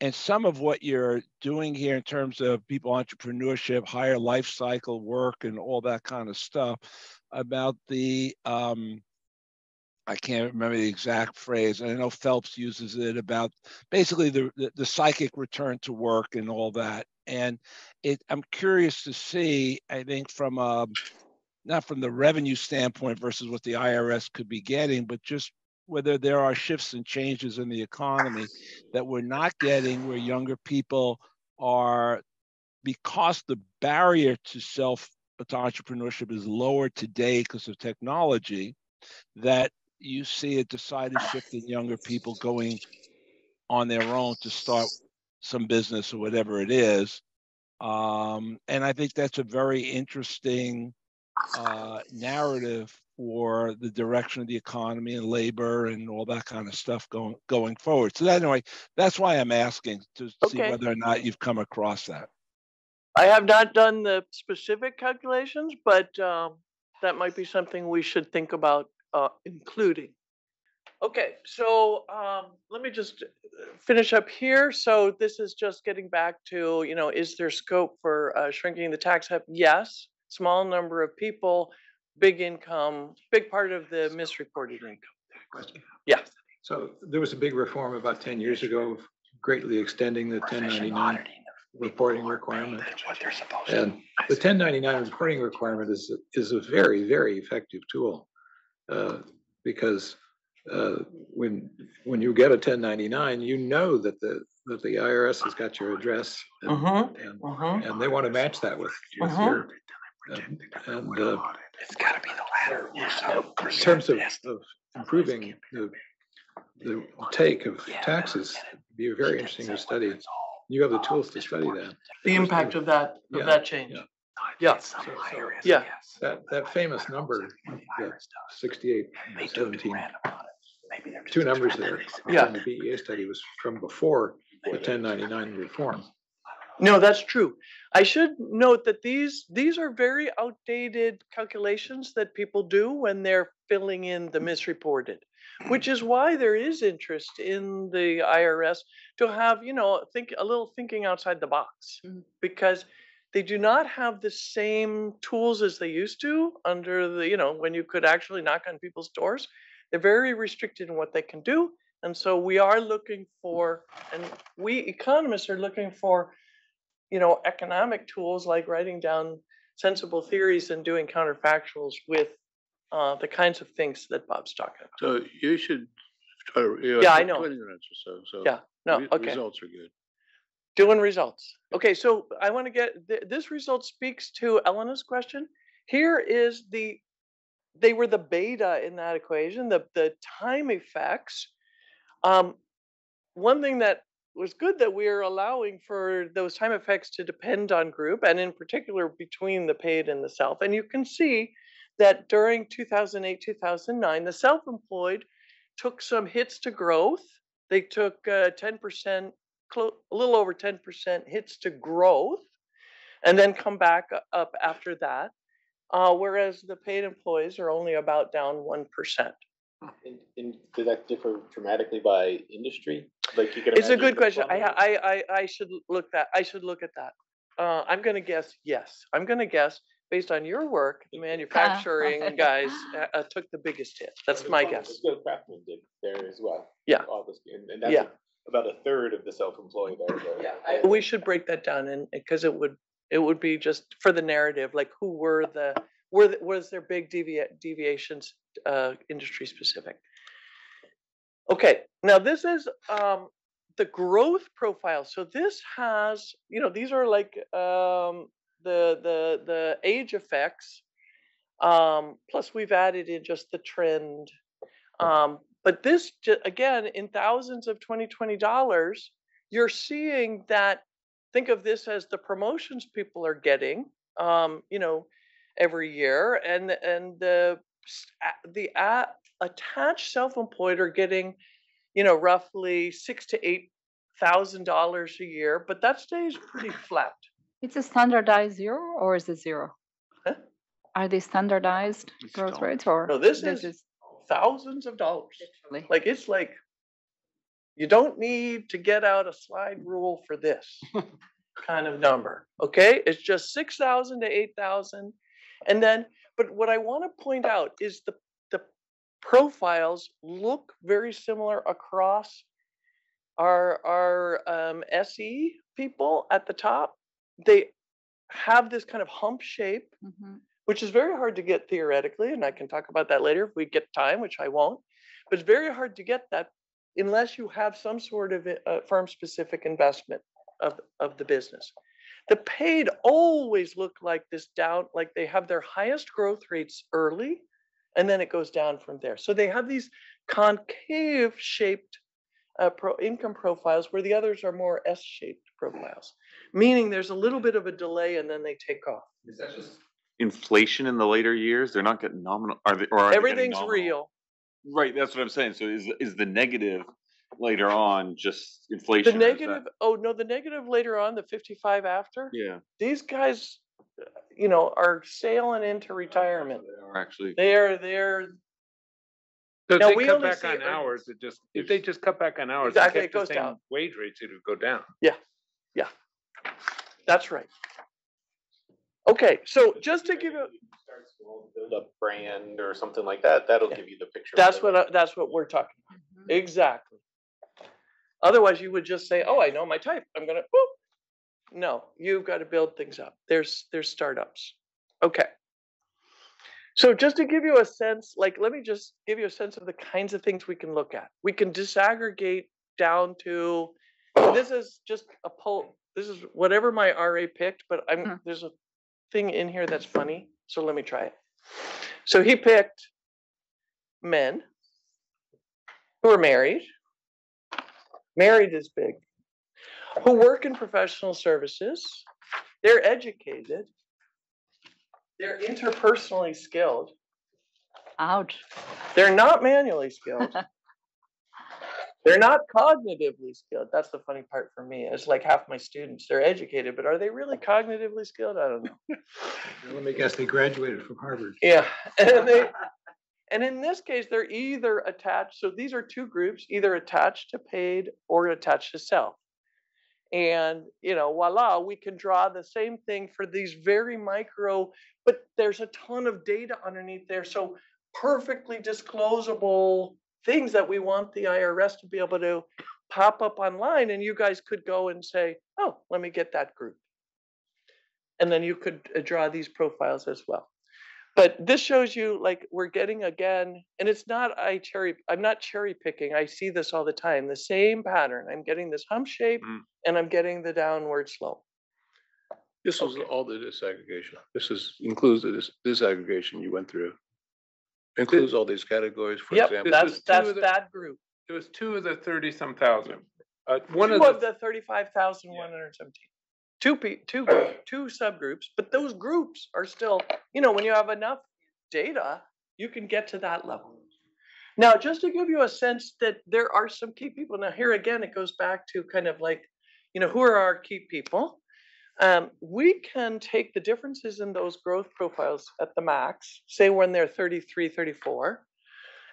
and some of what you're doing here in terms of people entrepreneurship, higher life cycle work, and all that kind of stuff about the, I can't remember the exact phrase. I know Phelps uses it about basically the psychic return to work and all that. And I'm curious to see, I think from not from the revenue standpoint versus what the IRS could be getting, but just whether there are shifts and changes in the economy that we're not getting, where younger people are, because the barrier to entrepreneurship is lower today because of technology, that you see a decided shift in younger people going on their own to start some business or whatever it is. And I think that's a very interesting narrative for the direction of the economy and labor and all that kind of stuff going forward. So anyway, that's why I'm asking to see whether or not you've come across that. I have not done the specific calculations, but that might be something we should think about including. Okay, so let me just finish up here. So this is just getting back to, is there scope for shrinking the tax hub? Yes. Small number of people, big income, big part of the misreported income. Yeah. So there was a big reform about 10 years ago, greatly extending the 1099 reporting requirement. And the 1099 reporting requirement is a very, very effective tool because when you get a 1099, you know that the IRS has got your address and they want to match that with your it's got to be the latter. In terms of improving the take of taxes, it'd be very interesting to study. You have the tools to study that. The impact of that change. Yeah. Yeah. That famous number, the 68, 17, two numbers there. Yeah. The BEA study was from before the 1099 reform. No, that's true. I should note that these are very outdated calculations that people do when they're filling in the misreported, which is why there is interest in the IRS to have, think a little thinking outside the box, because They do not have the same tools as they used to under the, when you could actually knock on people's doors. They're very restricted in what they can do. And so we are looking for, and we economists are looking for, economic tools like writing down sensible theories and doing counterfactuals with the kinds of things that Bob's talking about. So you should try to, Yeah, I know. 20 minutes or so. Yeah, no, okay. Results are good. Doing results. Okay, so I want to get, this result speaks to Elena's question. Here is they were the beta in that equation, the time effects. One thing that was good that we're allowing for those time effects to depend on group, and in particular between the paid and the self. And you can see that during 2008, 2009, the self-employed took some hits to growth. They took 10%, a little over 10% hits to growth, and then come back up after that. Whereas the paid employees are only about down 1%. And does that differ dramatically by industry? Like you could It's a imagine good question. plumbing- I should look at that. I'm going to guess yes. I'm going to guess based on your work, the manufacturing guys took the biggest hit. That's my guess. The skilled craftsmen did there as well. Yeah. And that's about a third of the self-employed there. Yeah. We should break that down, and because it would be just for the narrative, like who was there big deviations, industry specific. Okay, now this is the growth profile. So this has, these are like the age effects. Plus we've added in just the trend. But this, again, in thousands of $2020, you're seeing that, think of this as the promotions people are getting, every year, and the attached self-employed are getting, roughly $6,000 to $8,000 a year, but that stays pretty flat. It's a standardized zero, or is it zero? Huh? Are they standardized growth rates, or no? This is thousands of dollars. Literally. Like it's like you don't need to get out a slide rule for this kind of number. Okay, it's just 6,000 to 8,000, and then. But what I want to point out is the profiles look very similar across our SE people at the top. They have this kind of hump shape, which is very hard to get theoretically, and I can talk about that later if we get time, which I won't. But it's very hard to get that unless you have some sort of firm-specific investment of the business. The paid always look like this down, like they have their highest growth rates early, and then it goes down from there. So they have these concave shaped income profiles where the others are more S-shaped profiles, meaning there's a little bit of a delay and then they take off. Is that just inflation in the later years? They're not getting nominal, are they? Or are everything's they getting real. Right, that's what I'm saying. So is the negative later on just inflation? The negative, the negative later on, the 55 after. Yeah. These guys, are sailing into retirement. They are actually. They're. So if Now, they we cut only back see on earnings. hours, if they just cut back on hours, Exactly, and it kept goes the same down. wage rates, it would go down. Yeah, that's right. Okay, so just to give you, Start small, build up brand or something like that. That'll give you the picture. that's what we're talking about. Exactly. Otherwise, you would just say, "Oh, I know my type. I'm gonna." Whoop. No, you've got to build things up. There's startups. Okay. So just to give you a sense, let me just give you a sense of the kinds of things we can look at. We can disaggregate down to, this is just a poll. This is whatever my RA picked, but there's a thing in here that's funny. So let me try it. So he picked men who are married. Married is big. Who work in professional services. They're educated. They're interpersonally skilled. ouch. They're not manually skilled. They're not cognitively skilled. That's the funny part for me. It's like half my students, they're educated, but are they really cognitively skilled? I don't know. Let me guess, they graduated from Harvard. Yeah. And in this case, they're either attached. So these are two groups, either attached to paid or attached to self. And, voila, we can draw the same thing for these very micro, but there's a ton of data underneath there. So perfectly disclosable things that we want the IRS to be able to pop up online. And you guys could go and say, oh, let me get that group. And then you could draw these profiles as well. But this shows you, like, we're getting again, and it's not I'm not cherry picking. I see this all the time. The same pattern. I'm getting this hump shape, and I'm getting the downward slope. This was all the disaggregation. Includes the disaggregation you went through. Includes all these categories, for example. That's that group. It was 2 of the 30-some thousand. One of the 35,117. Two subgroups, but those groups are still, when you have enough data, you can get to that level. Now, just to give you a sense that there are some key people. Now, here again, it goes back to kind of like, who are our key people? We can take the differences in those growth profiles at the max, say when they're 33, 34,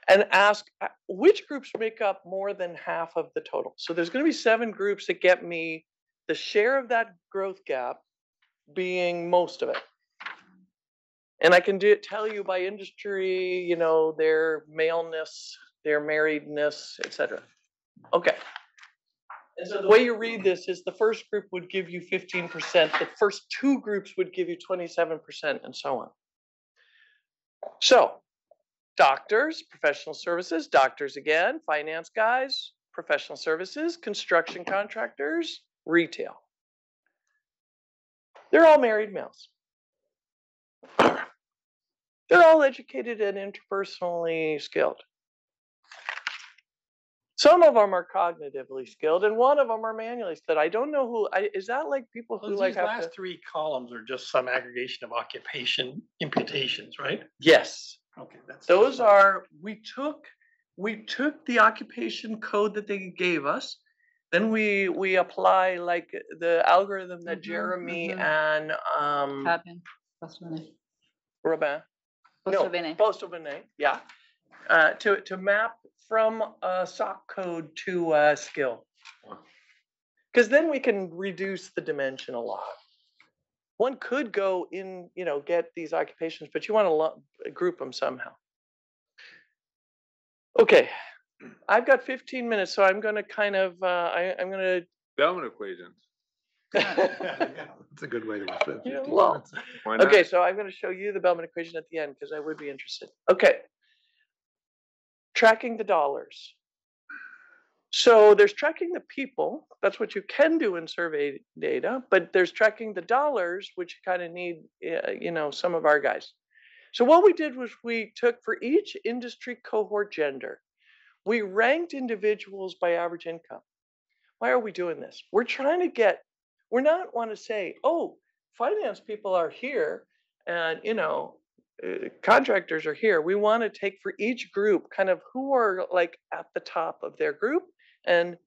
and ask which groups make up more than half of the total. So there's going to be 7 groups that get me the share of that growth gap being most of it. And I can tell you by industry, their maleness, their marriedness, etc. Okay. And so the way you read this is the first group would give you 15%, the first 2 groups would give you 27%, and so on. So, doctors, professional services, doctors again, finance guys, professional services, construction contractors, retail. They're all married males. They're all educated and interpersonally skilled. Some of them are cognitively skilled, and one of them are manually skilled. I don't know who. Is that like people who These like have last 3 columns are just some aggregation of occupation imputations, right? Yes. Okay, Those are. We took the occupation code that they gave us. Then we apply like the algorithm that Jeremy and Robin, Postobene, yeah, to map from a SOC code to a skill, because then we can reduce the dimension a lot. One could go in, get these occupations, but you want to group them somehow. Okay. I've got 15 minutes, so I'm going to kind of, I'm going to... Bellman equations. That's a good way to refer to it. Well, okay, so I'm going to show you the Bellman equation at the end, because I would be interested. Okay. Tracking the dollars. So there's tracking the people. That's what you can do in survey data, but there's tracking the dollars, which you kind of need, some of our guys. So what we did was we took for each industry cohort gender, we ranked individuals by average income. Why are we doing this? We're trying to we're not want to say, oh, finance people are here and, contractors are here. We want to take for each group kind of who are like at the top of their group. And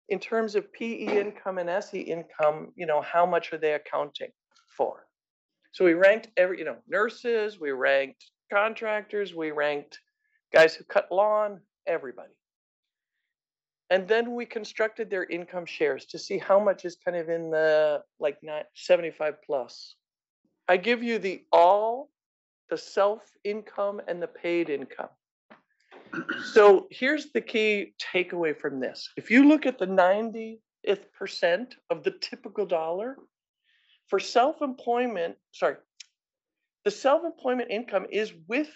in terms of PE income and SE income, how much are they accounting for? So we ranked nurses, we ranked contractors, we ranked guys who cut lawn, everybody. And then we constructed their income shares to see how much is kind of in the 75 plus. I give you the self-income and the paid income. So here's the key takeaway from this. If you look at the 90th percent of the typical dollar, for self-employment, the self-employment income is with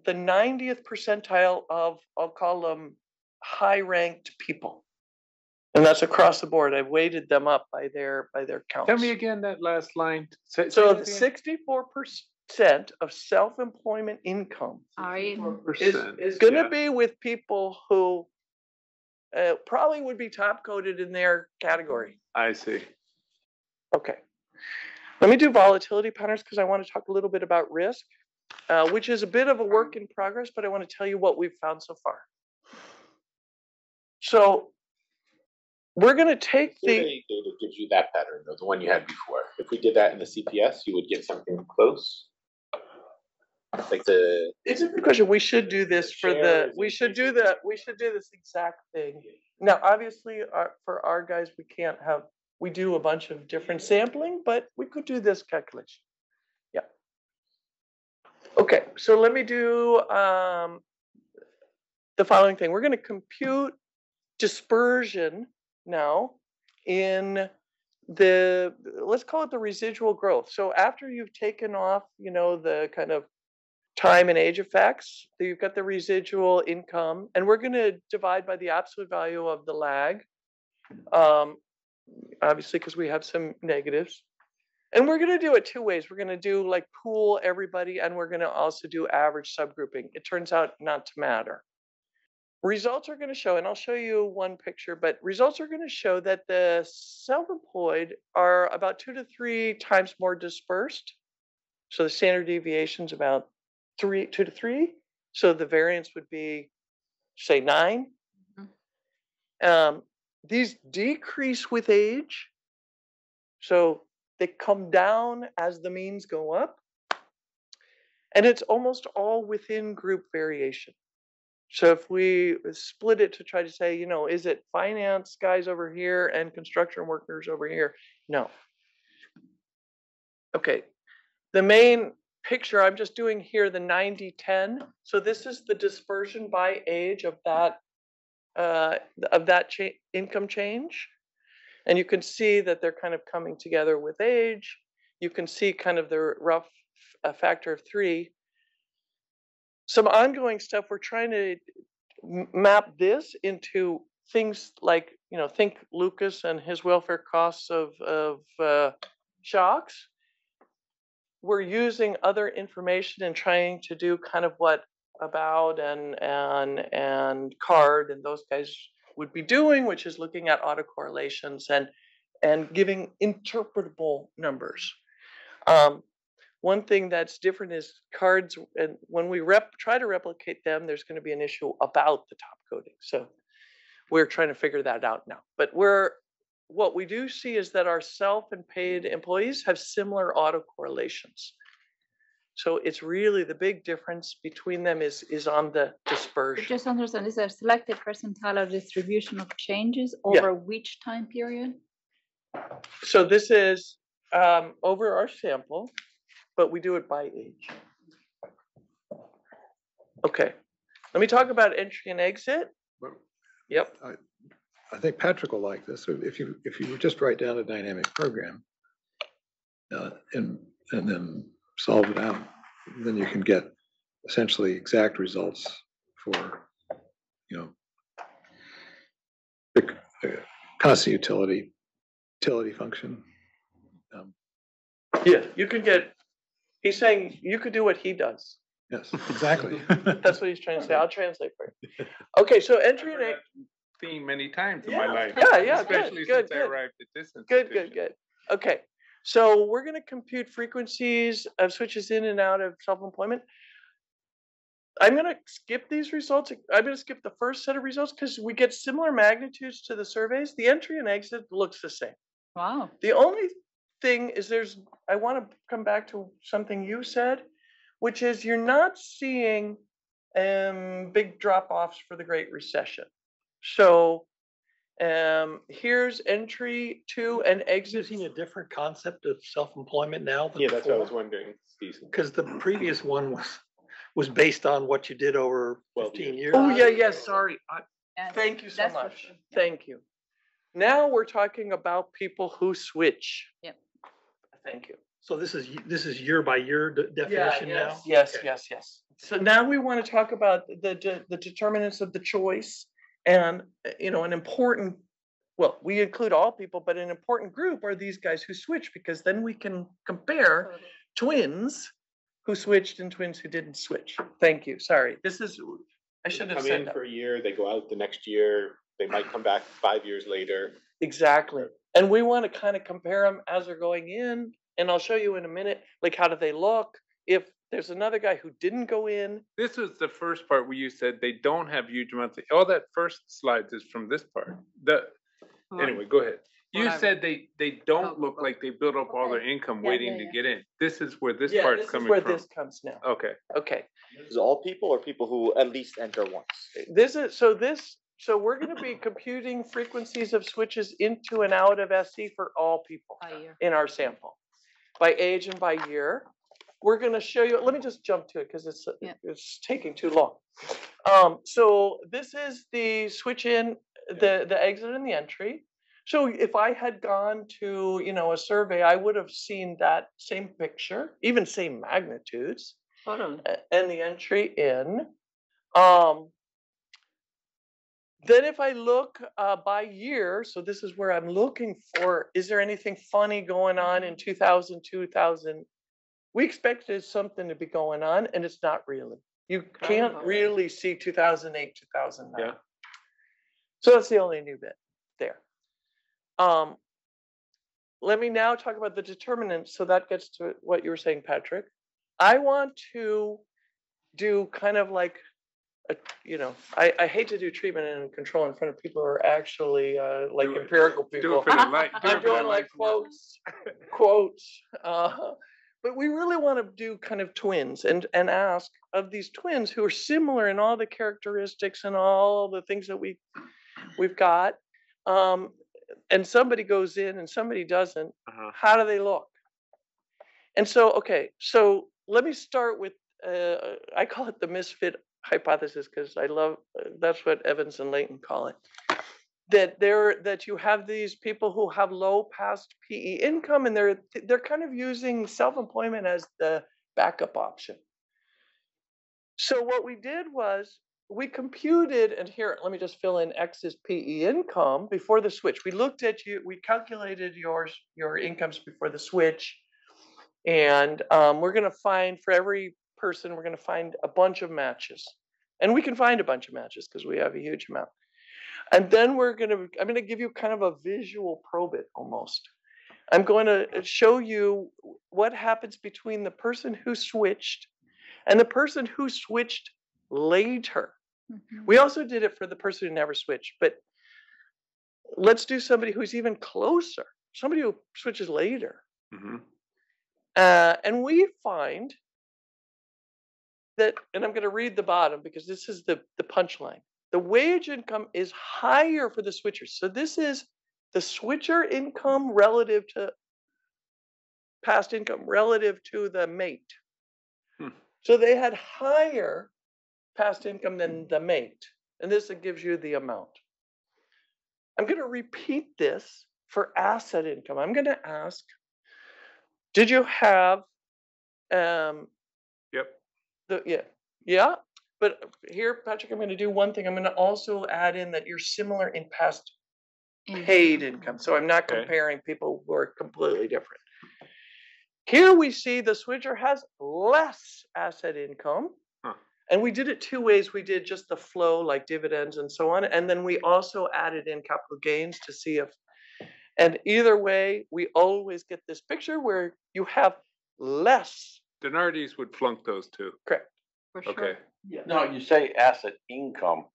the 90th percentile of, I'll call them high-ranked people. And that's across the board. I've weighted them up by their counts. Tell me again that last line. So 64% of self-employment income is going to be with people who probably would be top coded in their category. I see. Okay. Let me do volatility patterns because I want to talk a little bit about risk, which is a bit of a work in progress, but I want to tell you what we've found so far. So we're going to take the data gives you that pattern, or the one you had before. If we did that in the CPS, you would get something close. It's a good question. We should do this we should do this exact thing. Now, obviously, for our guys, we can't have we do a bunch of different sampling, but we could do this calculation. Yeah. Okay, so let me do the following thing. We're going to compute dispersion now in the, let's call it the residual growth. So after you've taken off, you know, the kind of time and age effects, you've got the residual income, and we're going to divide by the absolute value of the lag, obviously because we have some negatives. And we're going to do it two ways. We're going to do like pool everybody, and we're going to also do average subgrouping. It turns out not to matter. Results are going to show, and I'll show you one picture, but results are going to show that the self-employed are about 2 to 3 times more dispersed. So the standard deviation is about 2 to 3. So the variance would be, say, 9. These decrease with age. So they come down as the means go up. And it's almost all within group variation. So if we split it to try to say, you know, is it finance guys over here and construction workers over here? No. Okay. The main picture, I'm just doing here the 90-10. So this is the dispersion by age of that income change. And you can see that they're kind of coming together with age. You can see kind of the rough factor of 3. Some ongoing stuff, we're trying to map this into things like, you know, think Lucas and his welfare costs of shocks. We're using other information and trying to do kind of what About and Card and those guys would be doing, which is looking at autocorrelations and giving interpretable numbers. One thing that's different is cards, and when we try to replicate them, there's going to be an issue about the top coding. So we're trying to figure that out now. But what we do see is that our self and paid employees have similar autocorrelations. So it's really the big difference between them is on the dispersion. Just understand, is there a selected percentile or distribution of changes over which time period? So this is over our sample, but we do it by age. Okay, let me talk about entry and exit. Yep. I think Patrick will like this. If you just write down a dynamic program and then solve it out, then you can get essentially exact results for, you know, the constant utility function. Yeah, you could get. He's saying you could do what he does. Yes, exactly. That's what he's trying to say. I'll translate for you. Okay, so entry and exit. Theme many times in my life. Yeah, especially since I arrived at this institution. Good. Okay, so we're going to compute frequencies of switches in and out of self-employment. I'm going to skip these results. I'm going to skip the first set of results because we get similar magnitudes to the surveys. The entry and exit looks the same. Wow. The only thing is I want to come back to something you said, which is you're not seeing big drop-offs for the Great Recession. So here's entry 2 and exit. Using a different concept of self-employment now than Yeah, that's what I before? was wondering, Steve. Because the previous one was based on what you did over 15 years. Oh yeah, sorry. Thank you so That's much. sure. Thank you. Now we're talking about people who switch. Yep. Thank you. So this is year by year definition now? Yes. Okay. Yes. So now we want to talk about the determinants of the choice, and you know, an important. Well, we include all people, but an important group are these guys who switch, because then we can compare twins who switched and twins who didn't switch. Thank you. Sorry. I should have Come said in that. for a year, they go out the next year, they might come back 5 years later. Exactly. And we want to kind of compare them as they're going in. And I'll show you in a minute, like, how do they look? If there's another guy who didn't go in. This was the first part where you said they don't have huge amounts of, all that first slides is from this part. Anyway, go ahead. You said they don't look like they build up all their income waiting to get in. This is where this part's coming from. This is where this comes now. Okay. Okay. Is it all people or people who at least enter once? This So we're going to be computing frequencies of switches into and out of SC for all people in our sample by age and by year. We're going to show you, let me just jump to it because it's taking too long. So this is the switch in, the exit and the entry. So if I had gone to, a survey, I would have seen that same picture, even same magnitudes, and the entry in. Then if I look by year, so this is where I'm looking for, is there anything funny going on in 2000, 2000? We expected something to be going on, and it's not really. You can't really see 2008, 2009. Yeah. So that's the only new bit there. Let me now talk about the determinants. So that gets to what you were saying, Patrick. I want to do kind of like, I hate to do treatment and control in front of people who are actually like empirical people. I'm doing like quotes. But we really want to do kind of twins and ask of these twins who are similar in all the characteristics and all the things that we've got. And somebody goes in and somebody doesn't. How do they look? And so, okay, so let me start with, I call it the misfit hypothesis because I love, that's what Evans and Layton call it. That you have these people who have low past PE income and they're kind of using self-employment as the backup option. So what we did was we computed, and here, let me just fill in X's PE income before the switch. We looked at we calculated your incomes before the switch. And we're going to find, for every person, we're going to find a bunch of matches. And we can find a bunch of matches because we have a huge amount. And then I'm going to give you kind of a visual probe it almost. I'm going to show you what happens between the person who switched and the person who switched later. We also did it for the person who never switched, but let's do somebody who's even closer, somebody who switches later. And we find that, and I'm going to read the bottom because this is the punchline. The wage income is higher for the switchers. So this is the switcher income relative to past income relative to the mate. So they had higher past income than the mate. And this gives you the amount. I'm going to repeat this for asset income. I'm going to ask, did you have, yeah. But here, Patrick, I'm going to do one thing. I'm going to also add in that you're similar in past paid income. So I'm not comparing people who are completely different. Here we see the switcher has less asset income. And we did it two ways. We did just the flow, like dividends and so on. And then we also added in capital gains to see if, and either way, we always get this picture where you have less. Denardi's would flunk those two. Correct. For sure. Okay. Yeah. Now you say asset income,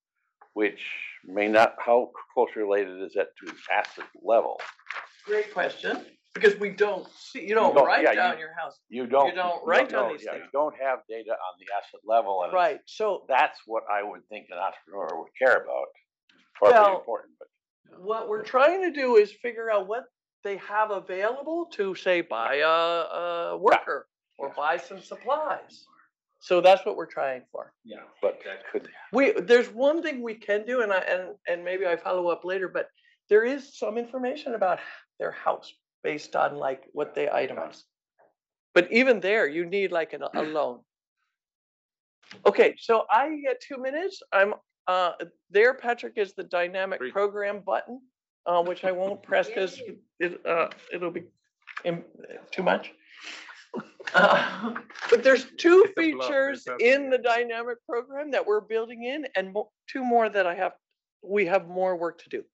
which may not, how close related is that to asset level? Great question. Because we don't see, you don't write down your house. You don't write down these things. You don't have data on the asset level. And right. So that's what I would think an entrepreneur would care about. Probably important. But what we're trying to do is figure out what they have available to, say, buy a worker or buy some supplies. So that's what we're trying for. Yeah, but that could. There's one thing we can do, and maybe I follow up later, but there is some information about their house based on like what they itemize. But even there, you need like a loan. Okay, so I get 2 minutes. I'm there. Patrick is the dynamic program button, which I won't press because it'll be too much. But there's two features in the dynamic program that we're building in, and two more that we have more work to do.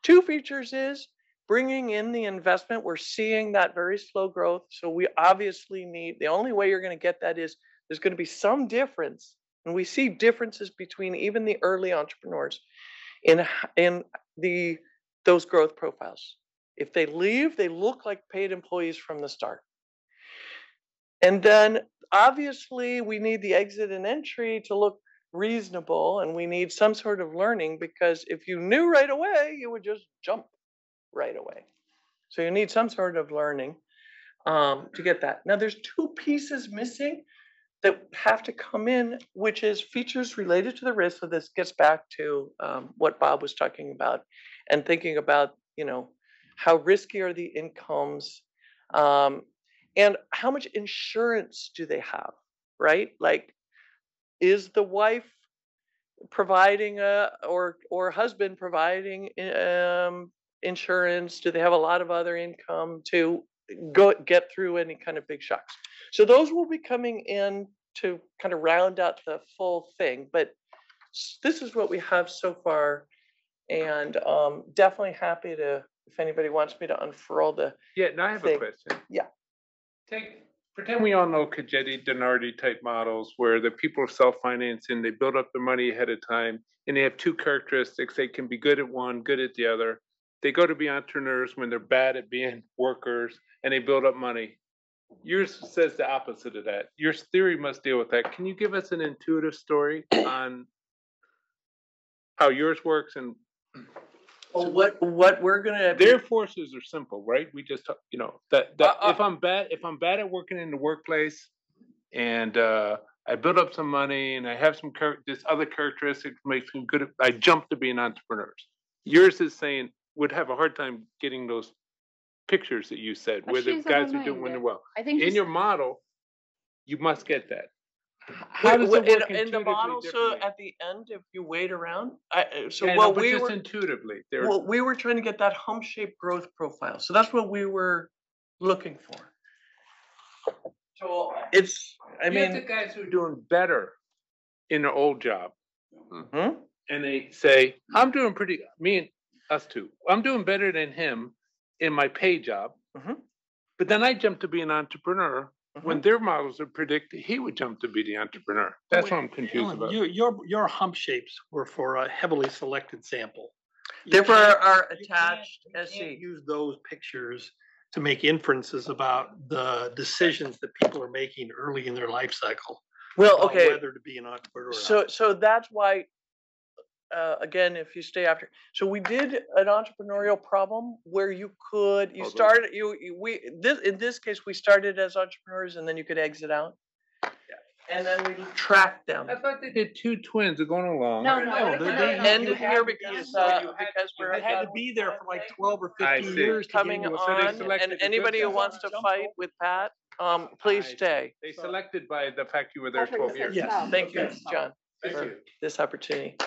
Two features is bringing in the investment. We're seeing that very slow growth. So we obviously need, the only way you're going to get that is there's going to be some difference. And we see differences between even the early entrepreneurs in those growth profiles. If they leave, they look like paid employees from the start. And then obviously we need the exit and entry to look reasonable, and we need some sort of learning, because if you knew right away, you would just jump right away. So you need some sort of learning to get that. Now there's two pieces missing that have to come in, which is features related to the risk. So this gets back to what Bob was talking about, and thinking about, you know, how risky are the incomes, and how much insurance do they have, right? Like, is the wife providing or husband providing insurance? Do they have a lot of other income to get through any kind of big shocks? So those will be coming in to kind of round out the full thing. But this is what we have so far, and definitely happy to, if anybody wants me to unfurl the Yeah, now I have a question. Yeah. Pretend we all know Cagetti, Donardi type models where the people are self-financing, they build up the money ahead of time, and they have two characteristics. They can be good at one, good at the other. They go to be entrepreneurs when they're bad at being workers, and they build up money. Yours says the opposite of that. Your theory must deal with that. Can you give us an intuitive story on how yours works? And well, what we're gonna their forces are simple, right? We just, you know, that if I'm bad at working in the workplace, and I build up some money and I have some this other characteristics makes me good. I jump to being entrepreneurs. Yours is saying would have a hard time getting those pictures that you said, where the guys are doing well. I think in your model, you must get that. How does it work in the model? So differently? at the end, if you wait around, intuitively, well, we were trying to get that hump shaped growth profile. So that's what we were looking for. So it's, I mean, the guys who are doing better in their old job, mm-hmm. and they say, "I'm doing pretty." Me and us too. I'm doing better than him in my pay job, mm-hmm. but then I jump to be an entrepreneur. Mm-hmm. When their models are predicted, he would jump to be the entrepreneur. That's what I'm confused about. Your hump shapes were for a heavily selected sample. Therefore, are attached you SC. can't use those pictures to make inferences about the decisions that people are making early in their life cycle. Well, okay. Whether to be an entrepreneur. So that's why. Again, if you stay after, so we did an entrepreneurial problem where in this case we started as entrepreneurs and then you could exit out, and then we tracked them. I thought they did two twins going along. No, they ended here because we're had to be there for like 12 or 15 years coming on, and anybody who wants to fight with Pat, please stay. They selected by the fact you were there 12 years. Yes, thank you, John, for this opportunity.